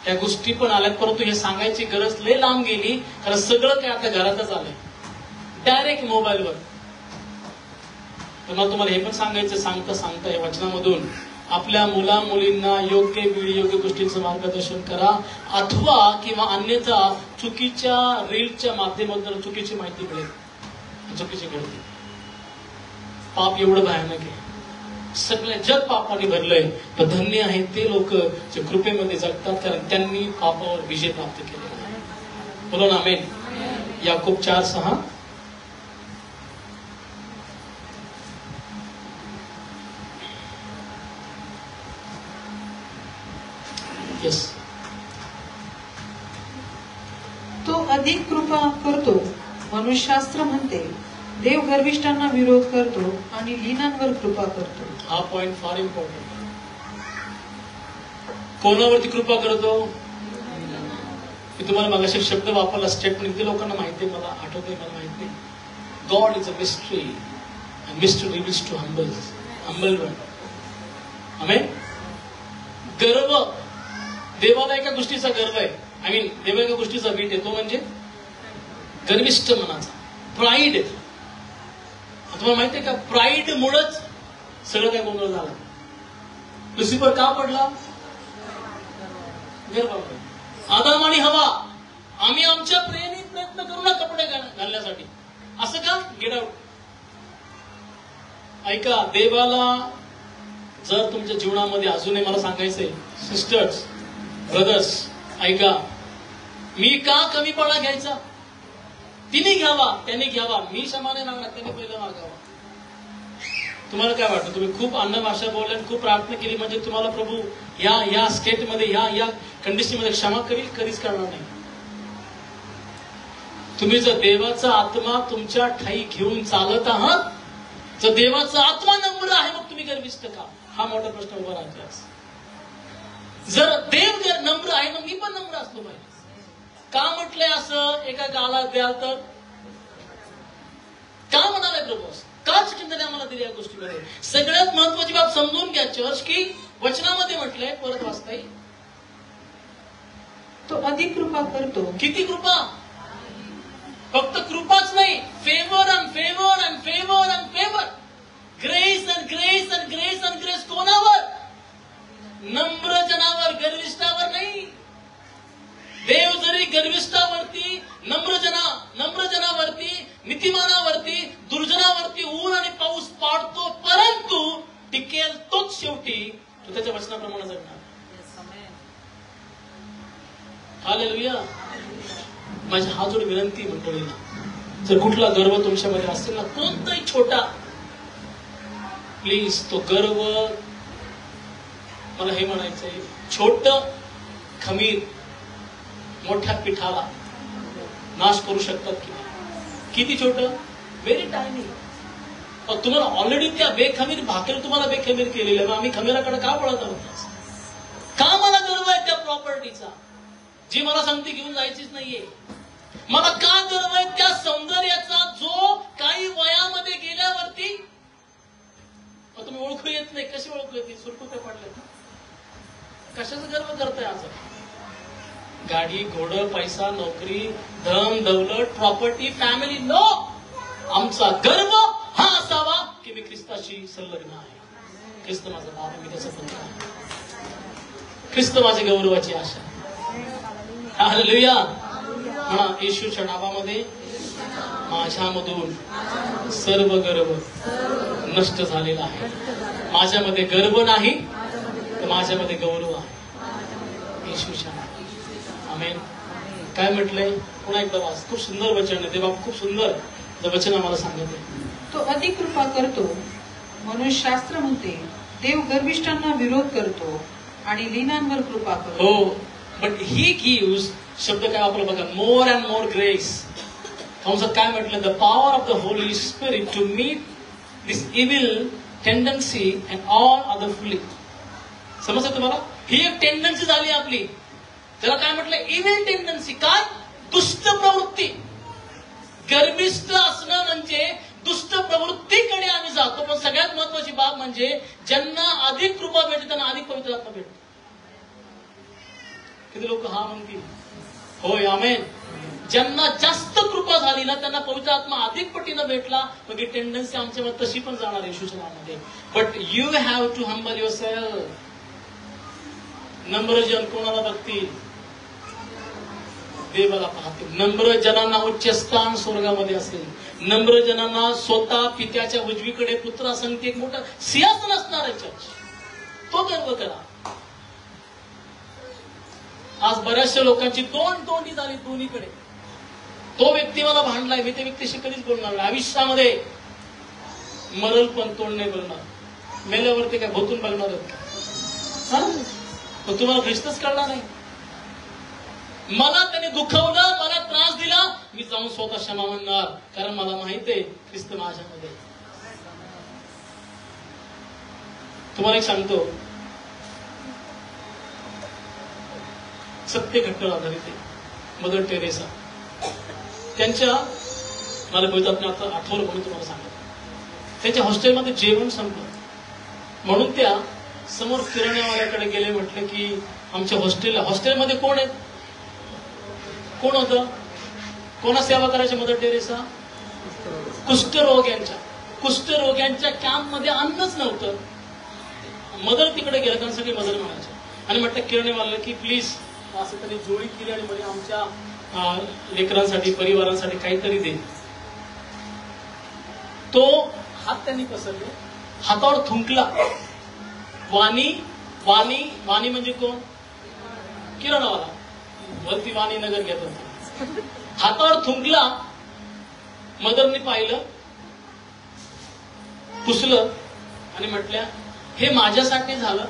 या गोष्टी पण आल्यात, परंतु हे सांगायची गरज लय लांब गेली, कारण सगळं काय आता घरातच आलंय, डायरेक्ट मोबाईलवर. मला तुम्हाला हे पण सांगायचं, सांगता सांगता या वचनामधून आपल्या मुला मुलींना योग्य वेळी योग्य गोष्टींचं मार्गदर्शन करा, अथवा किंवा अन्यथा चुकीच्या रील्सच्या माध्यमातून चुकीची माहिती मिळेल, चुकीची कळते. पाप एवढं भयानक आहे, सगळं जग पापाने भरलंय. पण धन्य आहे ते लोक जे कृपेमध्ये जगतात, कारण त्यांनी पापावर विजय प्राप्त केलेला आहे. बोलो ना आमेन. याकूब 4:6. येस. तो अधिक कृपा करतो. मनुष्यशास्त्र म्हणते देव गर्विष्ठांना विरोध करतो आणि लीनांवर कृपा करतो. हा पॉइंट फार इम्पॉर्टंट. कोणावरती कृपा करतो? मी तुम्हाला मागाशी शब्द वापरला, स्टेटमेंट. किती लोकांना माहिती आहे, मला आठवतंय, मला माहित नाही. God is a mystery and mystery reveals to humble one. Amen. गर्व, देवाला एका गोष्टीचा गर्व आहे. आय मीन देवा एका गोष्टीचा वीट आहे, तो म्हणजे गर्विष्ठ मनाचा, प्राईड. तुम्हाला माहितीये का, प्राईड मुळेच सगळं काय गोंधळ झाला. लुसिफर का पडला? गर्वामुळे. आदम आणि हवा, आम्ही आमच्या प्रेमी प्रयत्न करू ना कपडे घालण्यासाठी, असं का? Get out. ऐका, देवाला जर तुमच्या जीवनामध्ये अजूनही, मला सांगायचंय सिस्टर्स, ब्रदर्स, ऐका, मी का कमीपणा घ्यायचा? तिने घ्यावा, त्याने घ्यावा, मी क्षमाने मागणार, त्याने पहिलं मागावा. तुम्हाला काय वाटतं? तुम्ही खूप अन्न भाषा बोलले, खूप प्रार्थना केली, म्हणजे तुम्हाला प्रभू या स्टेटमध्ये, या कंडिशनमध्ये क्षमा करील? कधीच करणार नाही. तुम्ही जर देवाचा आत्मा तुमच्या ठाई घेऊन चालत आहात, जर देवाचा आत्मा नम्र आहे, मग तुम्ही गर्विष्ठ का? हा मोठा प्रश्न उभा राहतो आज. जर देव जर नम्र आहे, मग मी पण नम्र असलो पाहिजे. का म्हटलंय असं? एका गाला द्याल तर का म्हणालाय प्रभू? का चिंतने आम्हाला दिली या गोष्टीमध्ये? सगळ्यात महत्वाची बाब समजून घ्या चर्च, की वचनामध्ये म्हटलंय, परत वाचता येईल, तो अधिक कृपा करतो. किती कृपा? फक्त कृपाच नाही, favour and favour and favour and favour, grace and grace and grace and grace. कोणावर? नम्र जनावर, गर्विष्ठावर नाही. देव जरी गर्विष्ठावरती, नम्र जनावरती, नीतिमानावरती, दुर्जनावरती ऊन आणि पाऊस पाडतो, परंतु टिकेल तोच शेवटी, तो त्याच्या वचनाप्रमाणे जगणार. हालेलुया. माझी हात जोड विनंती मंडळीला, जर कुठला गर्व तुमच्यामध्ये असेल ना, कोणताही छोटा, प्लीज तो गर्व, मला हे म्हणायचंय, छोट खमीर मोठ्या पिठाला नाश करू शकतात की नाही? किती छोट? Very tiny. तुम्हाला ऑलरेडी त्या बेखमीर भाकरी तुम्हाला बेखमीर केलेली आहे, आम्ही खमीराकडे का पळत आहोत? का मला गर्व आहे त्या प्रॉपर्टीचा, जी मला सांगते घेऊन जायचीच नाहीये? मला का गर्व आहे त्या सौंदर्याचा, जो काही वयामध्ये गेल्यावरती तुम्ही ओळखू येत नाही? कशी ओळखू येते? सुरकुत्या पडल्या. कशाचा गर्व करताय आज? गाडी, घोडं, पैसा, नोकरी, धन, दौलत, प्रॉपर्टी, फॅमिली? नो. आमचा गर्व हा असावा की मी ख्रिस्ताशी संलग्न आहे. ख्रिस्त माझा बाप, मी त्याचा पुत्र आहे. ख्रिस्त माझ्या गौरवाची आशा. हालेलुया. म्हणा, येशूच्या नावामध्ये माझ्यामधून सर्व गर्व नष्ट झालेला आहे. माझ्यामध्ये गर्व नाही, तर माझ्यामध्ये गौरव आहे. येशूच्या नावात. आमेन. काय म्हटलंय? पुन्हा एकदा वाच. खूप सुंदर वचन आहे. देवा खूप सुंदर वचन आम्हाला सांगितलं. तो अधिक कृपा करतो. मनुष्यशास्त्र म्हणते देव गर्विष्ठांना विरोध करतो आणि लीनांवर कृपा करतो. हो, बट ही गिव्स, शब्द काय वापरला बघा, मोर अँड मोर ग्रेस. कंसात काय म्हटलं? The power of the holy spirit to meet this evil tendency and all other flee. समजतं तुम्हाला? ही एक टेंडन्सी झाली आपली. त्याला काय म्हटलं? Evil tendency. काय? दुष्ट प्रवृत्ती. गर्विष्ठ असणं म्हणजे दुष्ट प्रवृत्तीकडे आम्ही जातो. पण सगळ्यात महत्वाची बाब म्हणजे ज्यांना अधिक कृपा भेटते त्यांना अधिक पवित्र आत्मा भेटते. किती लोक हा म्हणतील? होय, आमेन. ज्यांना जास्त कृपा झाली ना त्यांना पवित्र आत्मा अधिक पटीनं भेटला, मग ही टेंडन्सी आमच्यामध्ये तशी पण जाणार येशूच्या नावामध्ये. But you have to humble yourself. नम्र जन कोणाला बघतील? देवाला पाहतील. नम्र जनांना उच्च स्थान स्वर्गामध्ये असेल. नम्र जनांना स्वतः पित्याच्या उजवीकडे पुत्रासंगती एक मोठं सिंहासन असणार आहे. चर्च तो गर्व करा. आज बऱ्याचशा लोकांची तोंडी झाली दोन्हीकडे. तो व्यक्ती मला भांडलाय, मी त्या व्यक्तीशी कधीच बोलणार नाही. आयुष्यामध्ये मरल पण तोंड नाही बोलणार. मेल्यावरती काय भोतून बघणार पण तुम्हाला ख्रिस्तच कळणार नाही. मला त्याने दुखवलं, मला त्रास दिला, मी जाऊन स्वतः क्षमा म्हणणार, कारण मला माहित आहे ख्रिस्त माझ्यामध्ये. तुम्हाला एक सांगतो, सत्य घटनेवर आधारित आहे. मदर टेरेसा त्यांच्या, मला बोलतात मी आता आठवलं म्हणून तुम्हाला सांगतो. त्यांच्या हॉस्टेलमध्ये जेवण संपलं म्हणून त्या समोर किराण्यावाल्याकडे गेले. म्हटलं की आमच्या हॉस्टेलमध्ये कोण आहेत? कोण होतं? कोणा सेवा करायची मदर टेरेसा? कुष्ठरोग्यांच्या कॅम्पमध्ये अन्नच नव्हतं. मदर तिकडे गेलं, कारण सगळी मदर म्हणायचे. आणि म्हटलं किराणेवाल्याला की प्लीज असं तरी जोडी केली आणि म्हणजे आमच्या लेकरांसाठी, परिवारांसाठी काहीतरी दे. तो हात त्यांनी पसरले, हातावर थुंकला. वाणी म्हणजे कोण? किराणावाला. वरती वाणी नगर घेत होता. हातावर थुंकला. मदरने पाहिलं, पुसलं आणि म्हटल्या हे माझ्यासाठी झालं,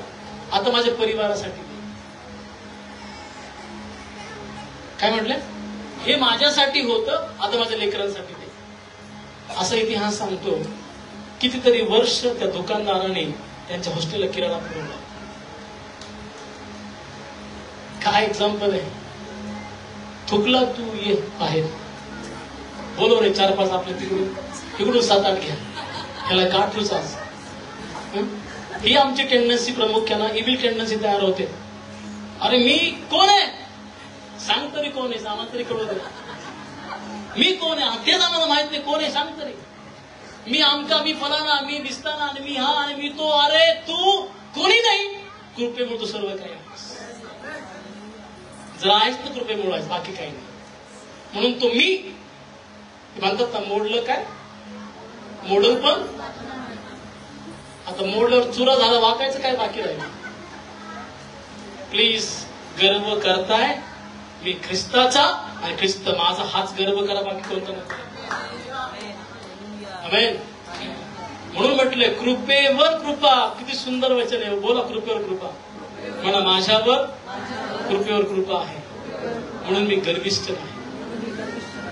आता माझ्या परिवारासाठी दे. काय म्हटलं? हे माझ्यासाठी होतं, आता माझ्या लेकरांसाठी दे. असा इतिहास सांगतो. कितीतरी वर्ष त्या दुकानदाराने त्यांच्या हॉस्टेलला किराणा पुरवला. काय एक्झाम्पल आहे. थुकला तू ये बाहेर, बोलो रे 4-5 आपल्या तिकडून 7-8 घ्या, ह्याला गाठूच आज. ही आमची टेंडन्सी प्रामुख्यानं इव्हिल टेंडन्सी तयार होते. अरे मी कोण आहे सांग तरी, कोण आहे आम्हाला तरी कळू दे. मी कोण आहे तेच आम्हाला माहित नाही. कोण आहे सांग तरी. मी आमका, मी फलाना, मी दिसताना, आणि मी हा आणि मी तो. अरे तू कोणी नाही, कृपेमुळे तू सर्व काही आहेस. जर आहेस तर कृपेमुळे आहेस, बाकी काही नाही. म्हणून तो मी म्हणतात ना, मोडलं काय मोडल पण. आता मोडल्यावर चुरा झाला, वाकायचं काय बाकी राहील. प्लीज गर्व करताय मी ख्रिस्ताचा आणि ख्रिस्त माझा, हाच गर्व करा, बाकी कोणता नाही. आमेन. म्हणून म्हटलंय कृपेवर कृपा. किती सुंदर वचन आहे. बोला कृपेवर कृपा म्हणा. माझ्यावर कृपेवर कृपा आहे, म्हणून मी गर्विष्ठ नाही.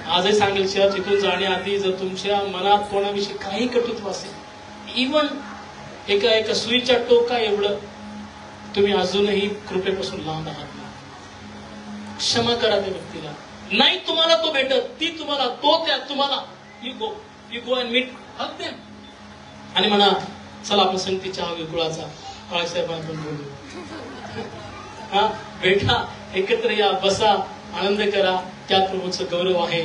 आजही सांगेल चर्च इथून जाण्याआधी जर तुमच्या मनात कोणाविषयी काही कटुत्व असेल, इव्हन एका सुईच्या टोका एवढं, तुम्ही अजूनही कृपेपासून लांब आहात. क्षमा करा त्या व्यक्तीला. नाही तुम्हाला तो भेटत, ती तुम्हाला, तो त्या तुम्हाला. You go and meet hug them आणि म्हणा चला आपण संगती चहा घेऊ गुळाचा. बाळासाहेब आपण बोलू. हा भेटा, एकत्र या, बसा, आनंद करा. त्यात प्रभूचं गौरव आहे.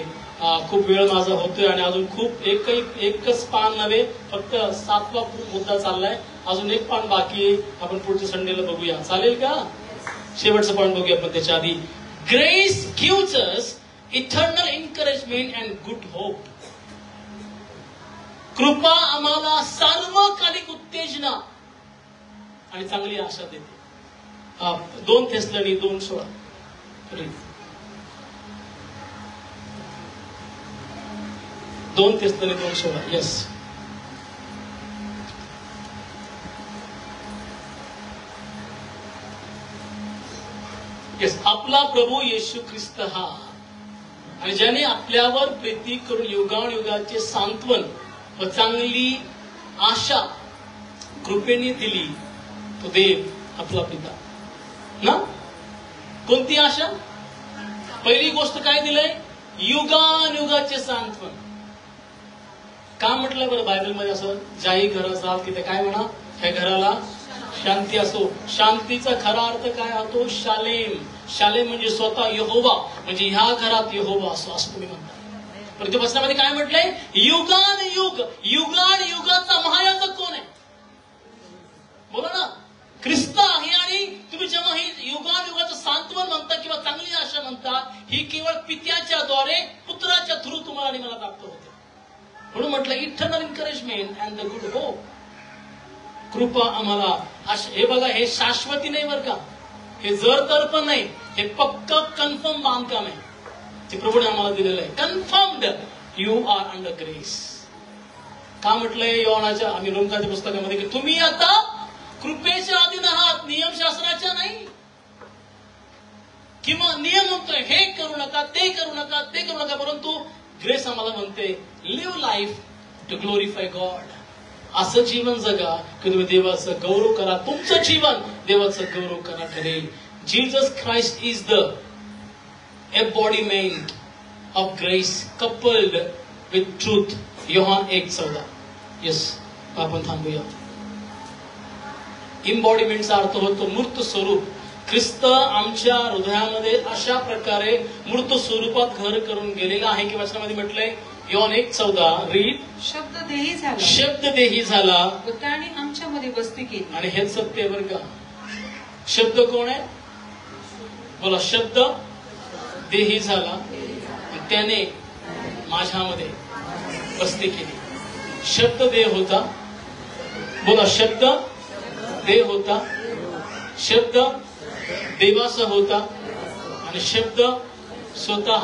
खूप वेळ माझा होतोय आणि अजून खूप एकच पान नव्हे, फक्त 7वा मुद्दा चाललाय. अजून एक पान बाकी आहे. आपण पुढच्या संडेला बघूया, चालेल का? शेवटचं पान बघूया आपण त्याच्या आधी. Grace gives us eternal encouragement and good hope. कृपा आम्हाला सार्वकालिक उत्तेजना आणि चांगली आशा देते. 2 थेसलोनी 2:16. 2 थेसलोनी 2:16. येस. येस. आपला प्रभू येशू ख्रिस्त हा, आणि ज्याने आपल्यावर प्रीती करून युगानुयुगाचे सांत्वन व चांगली आशा कृपेने दिली, तो देव आपला पिता ना. कोणती आशा? पहिली गोष्ट काय दिलंय? युगानुयुगाचे सांत्वन. का म्हटलं बरं बायबलमध्ये असं? ज्याही घरात जाल तिथे काय म्हणा, ह्या घराला शांती असो. शांतीचा खरा अर्थ काय होतो? शालेम. शालेम म्हणजे स्वतः यहोवा, म्हणजे ह्या घरात यहोवा असो असं तुम्ही म्हणता. परंतु वचनामध्ये काय म्हटलंय? युगान युग, युगान युगाचा महायाजक कोण आहे? बोला ना. ख्रिस्त आहे. आणि तुम्ही जेव्हा ही युगान युगाचं सांत्वन म्हणता किंवा चांगली आशा म्हणता, ही केवळ पित्याच्या द्वारे पुत्राच्या थ्रू तुम्हाला आणि मला प्राप्त होते. म्हणून म्हटलं eternal encouragement and the good hope. कृपा आम्हाला. हे बघा, हे शाश्वती नाही बरं का, हे जर तर पण नाही, हे पक्क कन्फर्म बांधकाम आहे ते प्रभूने आम्हाला दिलेलं आहे. Confirmed you are under grace. का म्हटलंय योहानाच्या आम्ही रोमकाच्या पुस्तकामध्ये की तुम्ही आता कृपेच्या अधीन आहात, नियमशास्त्राच्या नाही. किंवा नियम म्हणतोय हे करू नका, ते करू नका, ते करू नका, परंतु ग्रेस आम्हाला म्हणते live life to glorify God. असं जीवन जगा की तुम्ही देवाचा गौरव करा. तुमचं जीवन देवाचा गौरव करा करेल. Jesus Christ is the embodiment of grace coupled with truth. योहान 1:14. येस, आपण थांबूया. इम्बॉडीमेंटचा अर्थ होतो मूर्त स्वरूप. ख्रिस्त आमच्या हृदयामध्ये अशा प्रकारे मूर्त स्वरूपात घर करून गेलेला आहे की वचनामध्ये म्हटलंय योहान 1:14 रीड. शब्द देही झाला, शब्द देही झाला व त्याने आमच्यामध्ये वस्ती केली. आणि हेच सत्य बरं का. शब्द कोण आहे? बोला. शब्द देही झाला आणि त्याने माझ्यामध्ये वस्ती केली. शब्द देह होता. बोला. शब्द देह होता. शब्द देवाचा होता आणि शब्द स्वतः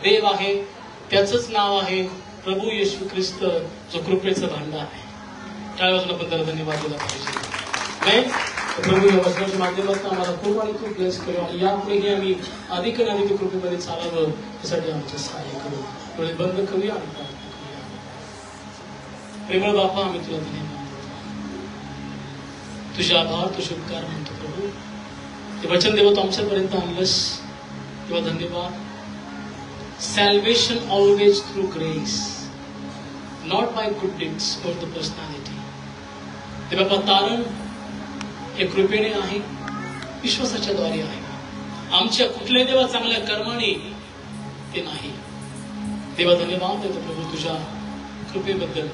देव आहे. त्याचंच नाव आहे प्रभू येशू ख्रिस्त, जो कृपेचा भांडार आहे. त्या वाजून आपण त्याला धन्यवाद दिला पाहिजे. प्रभू या वचनाच्या माध्यमातून आम्हाला खूप आणि खूप ब्लेस करू आणि यापुढेही आम्ही अधिक आणि अधिक कृपेमध्ये चालावं त्यासाठी आमचं सहाय्य करू. डोळे बंद करूया आणि प्रार्थना करूया. प्रेमळ बापा, आम्ही तुला धन्यवाद, तुझे आभार, तुझे उपकार म्हणतो प्रभू. ते वचन देव तू आमच्यापर्यंत आणलंस तेव्हा धन्यवाद. Salvation always through grace, not by good deeds or the personality. ते बाबा तारण हे कृपेने आहे, विश्वासाच्या द्वारे आहे. आमच्या कुठल्या देवा चांगल्या कर्माने ते नाही. देवा धन्यवाद देतो प्रभू तुझ्या कृपेबद्दल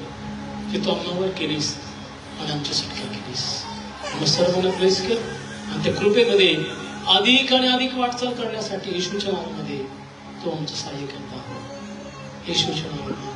की तू आम्हावर केलीस आणि आमची सुटका केलीस. मग सर्वांना प्रेस कर आणि त्या कृपेमध्ये अधिक आणि अधिक वाटचाल करण्यासाठी येशूच्या नावामध्ये तो आमचं सहाय्य करता. येशूच्या नावामध्ये